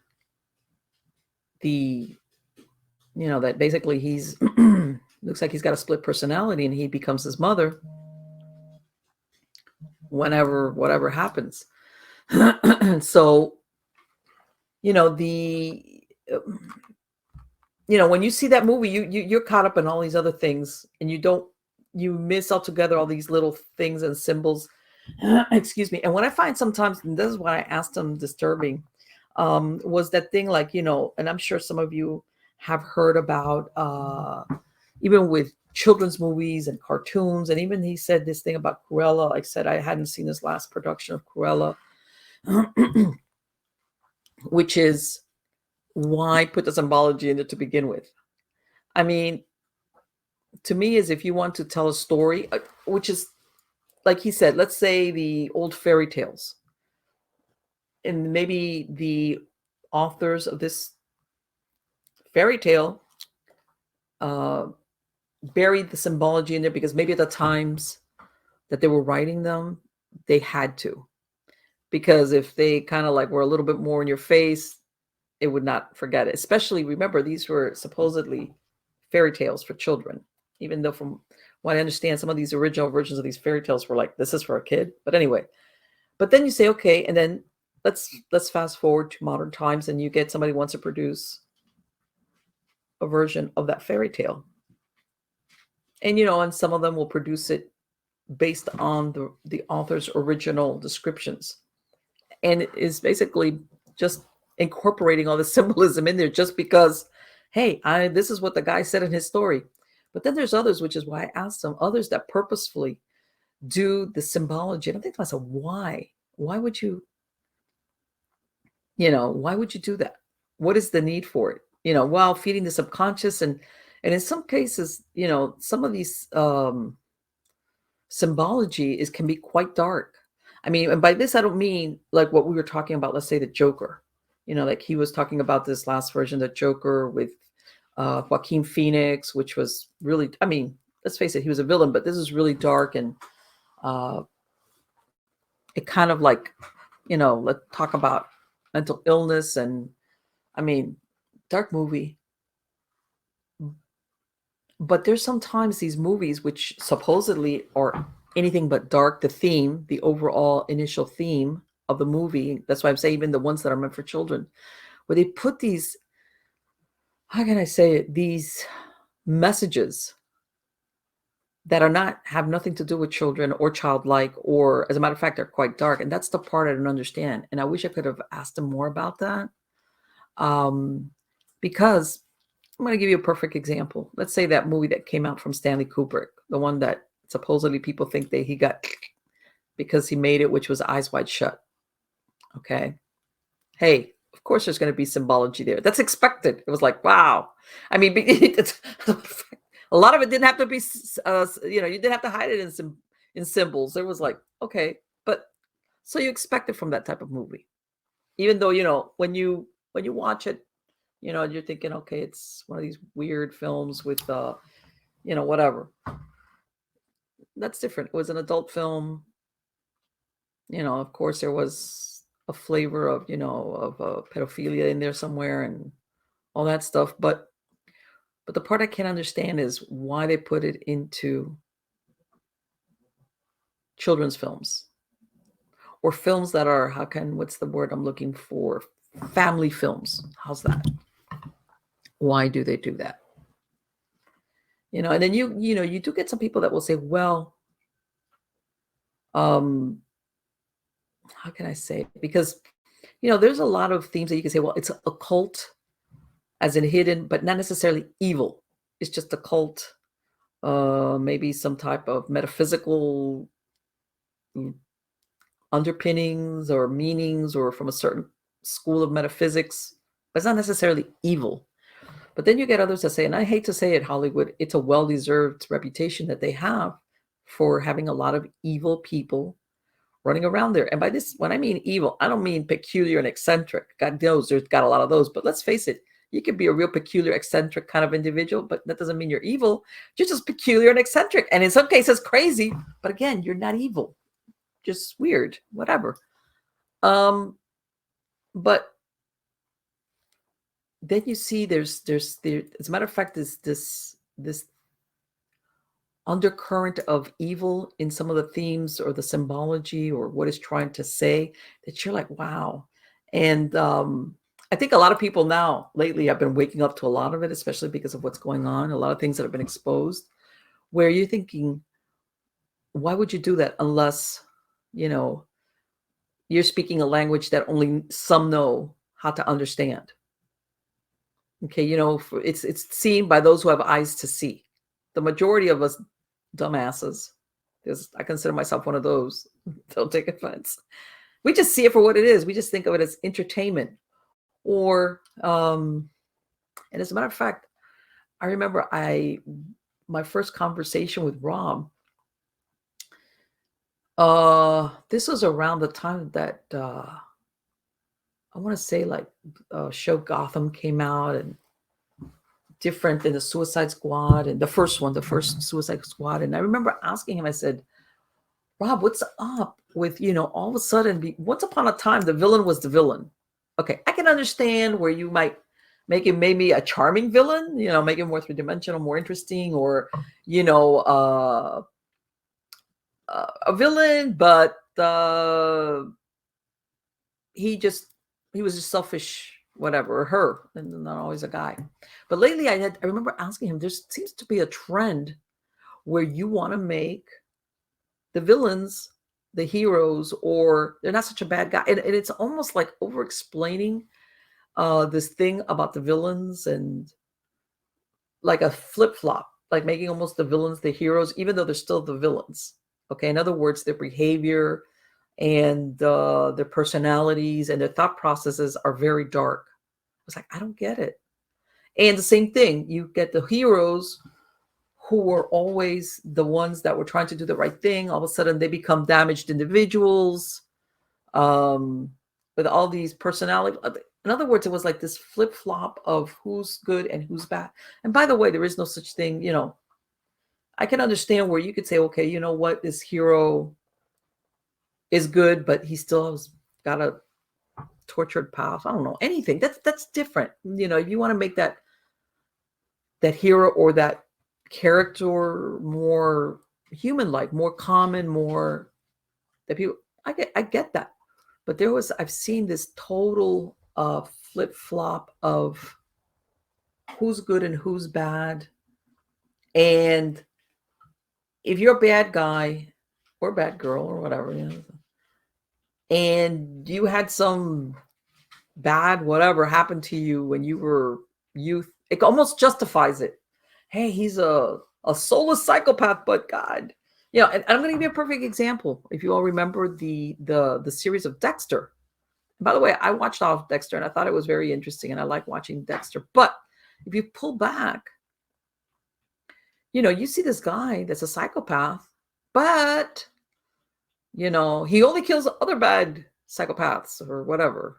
S1: that basically he's looks like he's got a split personality, and he becomes his mother, whenever whatever happens. So, the when you see that movie, you're caught up in all these other things, and you miss altogether all these little things and symbols. Excuse me. And what I find sometimes, and this is what I asked them disturbing, was that thing like, and I'm sure some of you have heard about, even with children's movies and cartoons, and even he said this thing about Cruella. Like I said, I hadn't seen this last production of Cruella, which is why put the symbology in it to begin with. I mean, to me, is if you want to tell a story, which is, like he said, let's say the old fairy tales, and maybe the authors of this fairy tale buried the symbology in there because maybe at the times that they were writing them, they had to. Because if they kind of like were a little bit more in your face, it would not forget it. Especially, remember, these were supposedly fairy tales for children, even though from what I understand, some of these original versions of these fairy tales were like, this is for a kid. But anyway, but then you say, okay, and then let's fast forward to modern times, and you get somebody wants to produce a version of that fairy tale. And and some of them will produce it based on the author's original descriptions. And it is basically just incorporating all the symbolism in there just because, hey, this is what the guy said in his story. But then there's others, which is why I asked them, others that purposefully do the symbology. And I think to myself, why? Why would you, why would you do that? What is the need for it? While feeding the subconscious, and in some cases, some of these symbology can be quite dark. I mean, and by this I don't mean like what we were talking about. Let's say the Joker. Like he was talking about this last version, the Joker with Joaquin Phoenix, which was really, I mean, let's face it, he was a villain, but this is really dark, and it kind of like, let's talk about mental illness, and I mean, dark movie. But there's sometimes these movies which supposedly are anything but dark. The theme, the overall initial theme of the movie, that's why I'm saying even the ones that are meant for children, where they put these, how can I say it, these messages that have nothing to do with children or childlike, or as a matter of fact, they're quite dark. And that's the part I don't understand. And I wish I could have asked them more about that. Because I'm going to give you a perfect example. Let's say that movie that came out from Stanley Kubrick, the one that supposedly people think that he got because he made it, which was Eyes Wide Shut. Okay. Hey, of course there's going to be symbology there. That's expected. It was like, wow. I mean, a lot of it didn't have to be, you didn't have to hide it in symbols. It was like, okay, but so you expect it from that type of movie, even though, when you watch it, you're thinking, okay, it's one of these weird films with, whatever. That's different. It was an adult film. Of course there was a flavor of, of pedophilia in there somewhere and all that stuff. But the part I can't understand is why they put it into children's films or films that are, what's the word I'm looking for? Family films. How's that? Why do they do that? And then you do get some people that will say, well, how can I say it? Because, there's a lot of themes that you can say, well, it's occult as in hidden, but not necessarily evil. It's just occult, maybe some type of metaphysical underpinnings or meanings, or from a certain school of metaphysics, but it's not necessarily evil. But then you get others that say, and I hate to say it, Hollywood, it's a well-deserved reputation that they have for having a lot of evil people running around there. And by this, when I mean evil, I don't mean peculiar and eccentric. God knows there's got a lot of those, but let's face it, you could be a real peculiar, eccentric kind of individual, but that doesn't mean you're evil. You're just peculiar and eccentric. And in some cases, crazy. But again, you're not evil. Just weird, whatever. But then you see there's as a matter of fact, this undercurrent of evil in some of the themes or the symbology or what it's trying to say, that you're like, wow. And I think a lot of people now lately have been waking up to a lot of it, especially because of what's going on, a lot of things that have been exposed, where you're thinking, why would you do that unless, you know, you're speaking a language that only some know how to understand? Okay, you know, it's seen by those who have eyes to see. The majority of us dumbasses, because I consider myself one of those, don't take offense. We just see it for what it is. We just think of it as entertainment. Or, and as a matter of fact, I remember my first conversation with Rob, this was around the time that I want to say like show Gotham came out, and different than the Suicide Squad, and the first Suicide Squad. And I remember asking him, I said, Rob, what's up with, you know, all of a sudden, once upon a time, the villain was the villain. Okay, I can understand where you might make him maybe a charming villain, you know, make him more three-dimensional, more interesting, or, you know, a villain, but he was just selfish, whatever, or her, and not always a guy. But lately I remember asking him, there seems to be a trend where you want to make the villains the heroes, or they're not such a bad guy. And it's almost like over explaining this thing about the villains, and like a flip-flop, like making almost the villains the heroes, even though they're still the villains. Okay, in other words, their behavior and their personalities and their thought processes are very dark. I was like, I don't get it. And the same thing, you get the heroes who were always the ones that were trying to do the right thing. All of a sudden, they become damaged individuals with all these personalities. In other words, it was like this flip-flop of who's good and who's bad. And by the way, there is no such thing, you know. I can understand where you could say, okay, you know what, this hero is good, but he still has got a tortured path. I don't know, anything. That's different. You know, if you want to make that hero or that character more human-like, more common, more that people, I get that. But I've seen this total flip-flop of who's good and who's bad. And if you're a bad guy or bad girl or whatever, you know, and you had some bad whatever happened to you when you were youth, it almost justifies it. Hey, he's a soulless psychopath, but God, you know. And I'm going to give you a perfect example. If you all remember the series of Dexter. By the way, I watched all of Dexter and I thought it was very interesting, and I like watching Dexter. But if you pull back, you know, you see this guy that's a psychopath, but, you know, he only kills other bad psychopaths or whatever,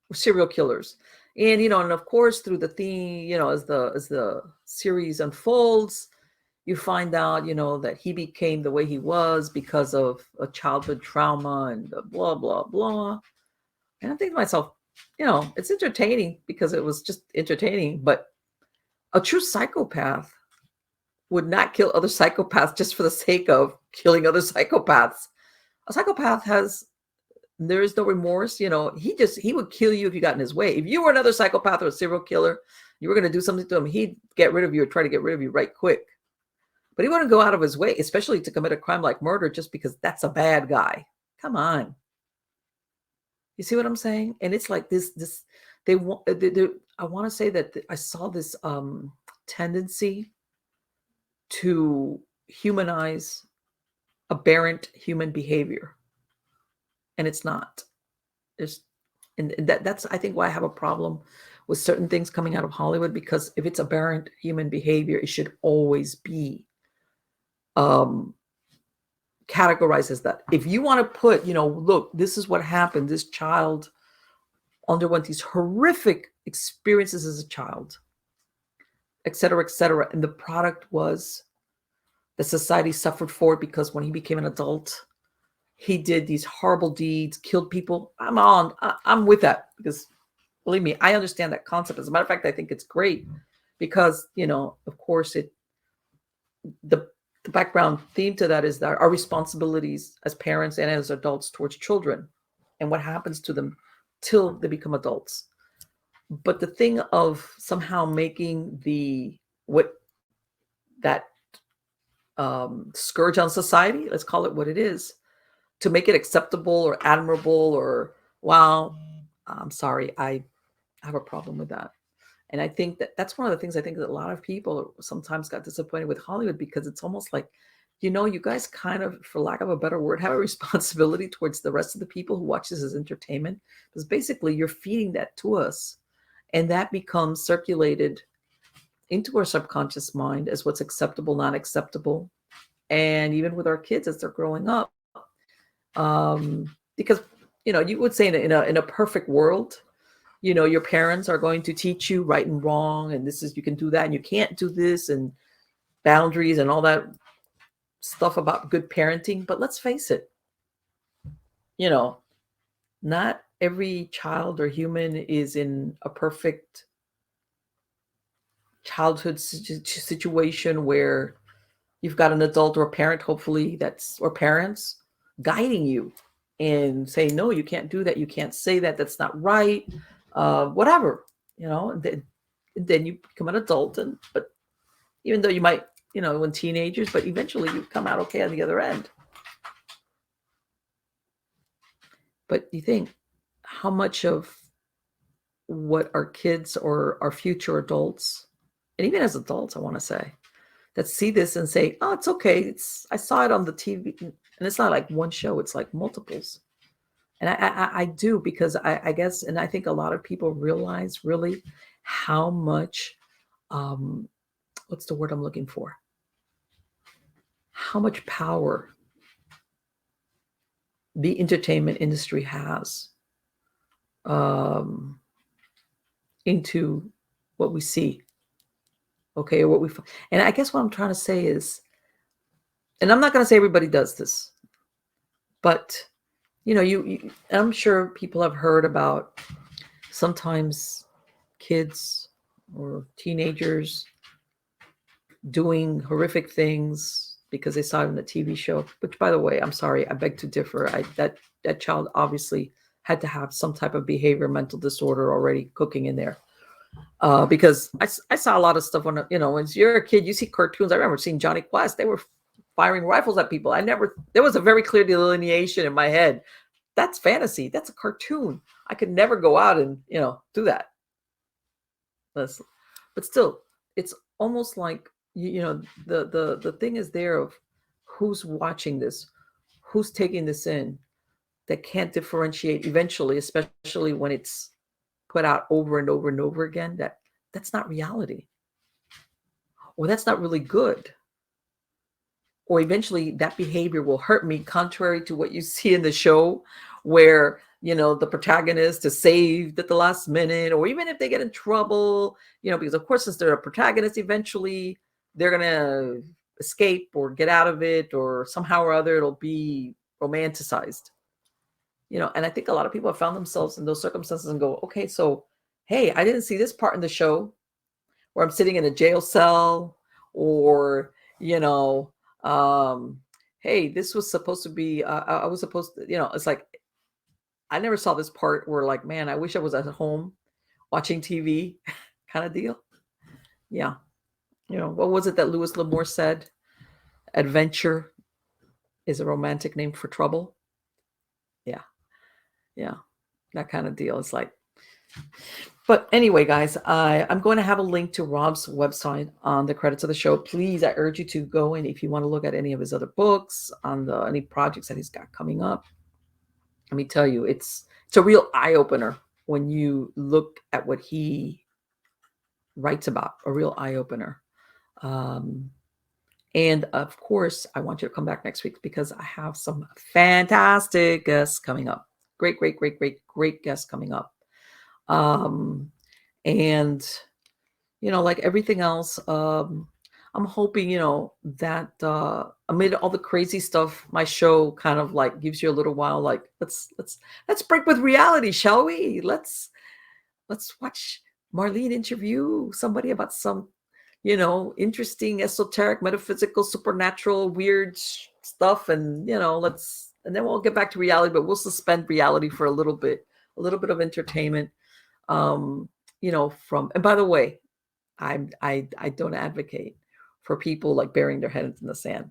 S1: or serial killers. And, you know, and of course, through the theme, you know, as the series unfolds, you find out, you know, that he became the way he was because of a childhood trauma and blah, blah, blah. And I'm thinking to myself, you know, it's entertaining because it was just entertaining, but a true psychopath would not kill other psychopaths just for the sake of killing other psychopaths. A psychopath there is no remorse. You know, he would kill you if you got in his way. If you were another psychopath or a serial killer, you were going to do something to him, he'd get rid of you or try to get rid of you right quick. But he wouldn't go out of his way, especially to commit a crime like murder, just because that's a bad guy. Come on. You see what I'm saying? And it's like this, I want to say that I saw this tendency to humanize aberrant human behavior. And it's not. And that's, I think, why I have a problem with certain things coming out of Hollywood, because if it's aberrant human behavior, it should always be categorized as that. If you want to put, you know, look, this is what happened. This child underwent these horrific experiences as a child, et cetera, and the product was that society suffered for it because when he became an adult, he did these horrible deeds, killed people. I'm with that, because believe me, I understand that concept. As a matter of fact, I think it's great because, you know, of course, the the background theme to that is that our responsibilities as parents and as adults towards children and what happens to them till they become adults. But the thing of somehow making that scourge on society, let's call it what it is, to make it acceptable or admirable or, wow, I'm sorry, I have a problem with that. And I think that that's one of the things I think that a lot of people sometimes got disappointed with Hollywood, because it's almost like, you guys kind of, for lack of a better word, have a responsibility towards the rest of the people who watch this as entertainment, because basically you're feeding that to us, and that becomes circulated into our subconscious mind as what's acceptable, not acceptable. And even with our kids as they're growing up, because you would say in a perfect world, your parents are going to teach you right and wrong, and this is, you can do that and you can't do this, and boundaries and all that stuff about good parenting. But let's face it, not every child or human is in a perfect childhood situation where you've got an adult or a parent, hopefully, or parents guiding you and saying, no, you can't do that, you can't say that, that's not right, whatever, then you become an adult, but even though you might, when teenagers, but eventually you come out okay on the other end. But you think how much of what our kids or our future adults, and even as adults, I want to say, that see this and say, oh, it's okay, I saw it on the TV, and it's not like one show, it's like multiples. And I do, because I guess, and I think a lot of people realize really how much, what's the word I'm looking for? How much power the entertainment industry has into what we see. Okay, or and I guess what I'm trying to say is, and I'm not going to say everybody does this, but I'm sure people have heard about sometimes kids or teenagers doing horrific things because they saw it in a TV show, which, by the way, I'm sorry, I beg to differ. That child obviously had to have some type of behavior, mental disorder already cooking in there. Because I saw a lot of stuff when you're a kid, you see cartoons. I remember seeing Johnny Quest. They were firing rifles at people. There was a very clear delineation in my head. That's fantasy. That's a cartoon. I could never go out and, do that. But still, it's almost like, the thing is there of who's watching this, who's taking this in, that can't differentiate eventually, especially when it's put out over and over and over again, that's not reality, or that's not really good, or eventually that behavior will hurt me, contrary to what you see in the show, where the protagonist is saved at the last minute, or even if they get in trouble, because of course, since they're a protagonist, eventually they're gonna escape or get out of it, or somehow or other it'll be romanticized. And I think a lot of people have found themselves in those circumstances and go, okay, so, hey, I didn't see this part in the show where I'm sitting in a jail cell, or, hey, this was supposed to be, I was supposed to, it's like, I never saw this part where, like, man, I wish I was at home watching TV kind of deal. Yeah. What was it that Louis L'Amour said? Adventure is a romantic name for trouble. Yeah, that kind of deal. It's like, but anyway, guys, I'm going to have a link to Rob's website on the credits of the show. Please, I urge you to go in if you want to look at any of his other books, on any projects that he's got coming up. Let me tell you, it's a real eye-opener when you look at what he writes about, a real eye-opener. And of course, I want you to come back next week, because I have some fantastic guests coming up. Great guests coming up. And, like everything else, I'm hoping, that amid all the crazy stuff, my show kind of like gives you a little while, like, let's break with reality, shall we? Let's watch Marlene interview somebody about some interesting, esoteric, metaphysical, supernatural, weird stuff. And, and then we'll get back to reality, but we'll suspend reality for a little bit of entertainment. And by the way, I don't advocate for people like burying their heads in the sand.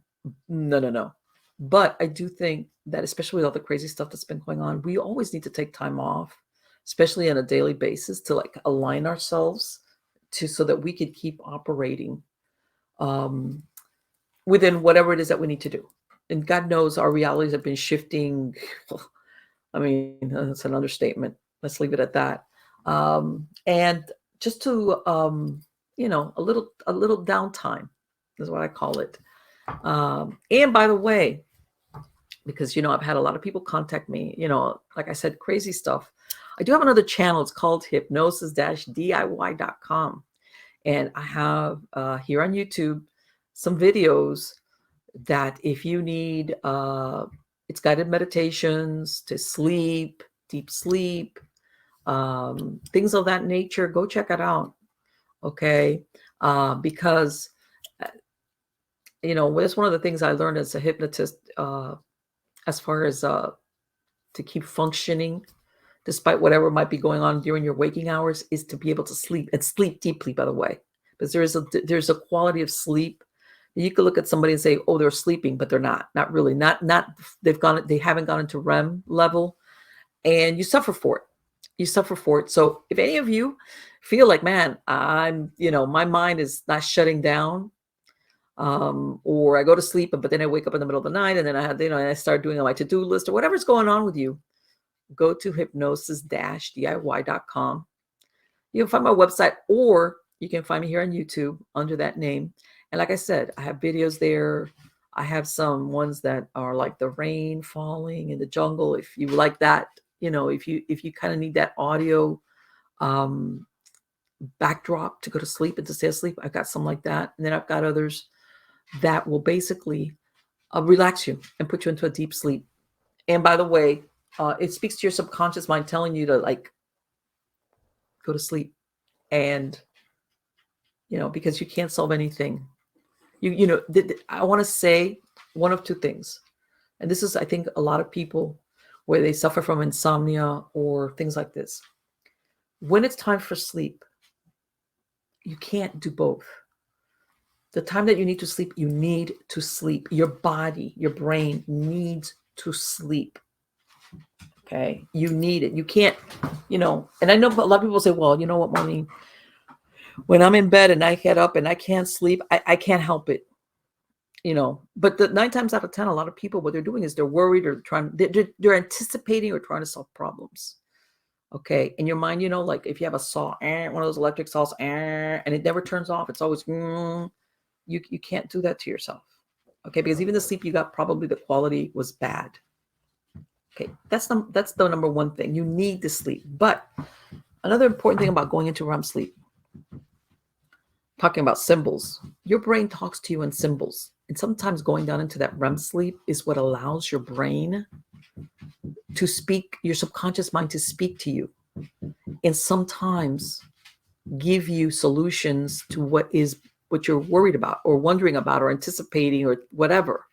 S1: No. But I do think that, especially with all the crazy stuff that's been going on, we always need to take time off, especially on a daily basis, to like align ourselves so that we could keep operating within whatever it is that we need to do. And God knows our realities have been shifting. I mean, that's an understatement. Let's leave it at that. And just to, a little downtime is what I call it. And by the way, because, I've had a lot of people contact me, like I said, crazy stuff. I do have another channel. It's called hypnosis-diy.com. And I have here on YouTube some videos that if you need, it's guided meditations to sleep, deep sleep, things of that nature. Go check it out. Okay. Because, that's one of the things I learned as a hypnotist, as far as to keep functioning despite whatever might be going on during your waking hours, is to be able to sleep, and sleep deeply, by the way, because there's a quality of sleep. You could look at somebody and say, oh, they're sleeping, but they're not really, they haven't gone into REM level, and you suffer for it. So if any of you feel like, man, I'm, my mind is not shutting down, or I go to sleep, but then I wake up in the middle of the night, and then I start doing my to-do list or whatever's going on with you, go to hypnosis-diy.com. You can find my website, or you can find me here on YouTube under that name. And like I said, I have videos there. I have some ones that are like the rain falling in the jungle. If you like that, if you kind of need that audio backdrop to go to sleep and to stay asleep, I've got some like that. And then I've got others that will basically relax you and put you into a deep sleep. And by the way, it speaks to your subconscious mind telling you to like go to sleep. And, because you can't solve anything. I want to say one of two things. And this is, I think, a lot of people where they suffer from insomnia or things like this. When it's time for sleep, you can't do both. The time that you need to sleep, you need to sleep. Your body, your brain needs to sleep. Okay, you need it. You can't, and I know a lot of people say, well, you know what, Marlene, when I'm in bed and I get up and I can't sleep, I can't help it, but the 9 times out of 10, a lot of people, what they're doing is they're worried or they're anticipating or trying to solve problems. Okay. In your mind, like if you have a saw, one of those electric saws, and it never turns off, it's always, you can't do that to yourself. Okay. Because even the sleep you got, probably the quality was bad. Okay, that's the number one thing. You need to sleep. But another important thing about going into REM sleep, talking about symbols, your brain talks to you in symbols. And sometimes going down into that REM sleep is what allows your brain to speak, your subconscious mind to speak to you. And sometimes give you solutions to what you're worried about or wondering about or anticipating or whatever.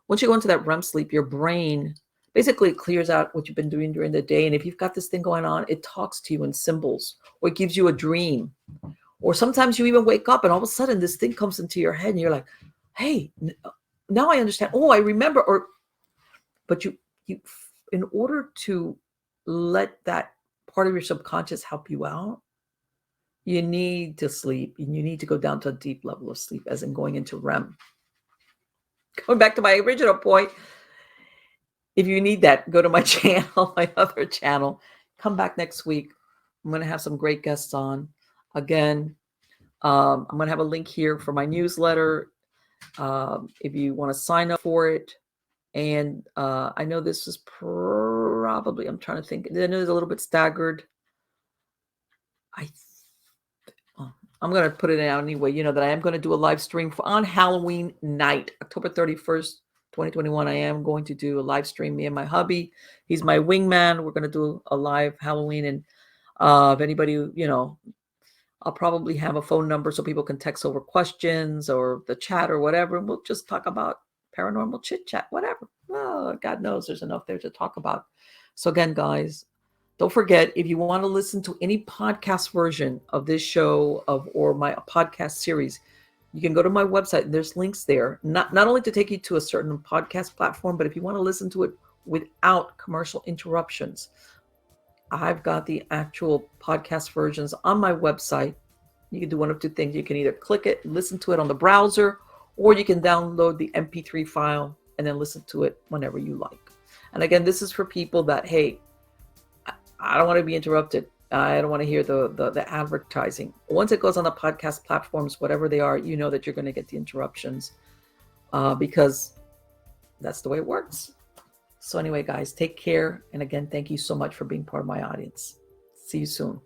S1: Once you go into that REM sleep, your brain basically clears out what you've been doing during the day. And if you've got this thing going on, it talks to you in symbols, or it gives you a dream. Or sometimes you even wake up and all of a sudden this thing comes into your head and you're like, hey, now I understand. Oh, I remember. But you in order to let that part of your subconscious help you out, you need to sleep, and you need to go down to a deep level of sleep, as in going into REM. Going back to my original point, if you need that, go to my channel, my other channel. Come back next week. I'm going to have some great guests on. Again, I'm going to have a link here for my newsletter if you want to sign up for it. And I know this is probably, I'm trying to think, I know it's a little bit staggered. I'm going to put it out anyway, that I am going to do a live stream on Halloween night, October 31st. 2021, I am going to do a live stream, me and my hubby. He's my wingman. We're going to do a live Halloween. And if anybody, I'll probably have a phone number so people can text over questions or the chat or whatever. And we'll just talk about paranormal chit chat, whatever. Oh, God knows there's enough there to talk about. So again, guys, don't forget, if you want to listen to any podcast version of this show or my podcast series, you can go to my website and there's links there, not only to take you to a certain podcast platform, but if you want to listen to it without commercial interruptions, I've got the actual podcast versions on my website. You can do one of two things. You can either click it, listen to it on the browser, or you can download the MP3 file and then listen to it whenever you like. And again, this is for people that, hey, I don't want to be interrupted. I don't want to hear the advertising. Once it goes on the podcast platforms, whatever they are, you know that you're going to get the interruptions because that's the way it works. So anyway, guys, take care. And again, thank you so much for being part of my audience. See you soon.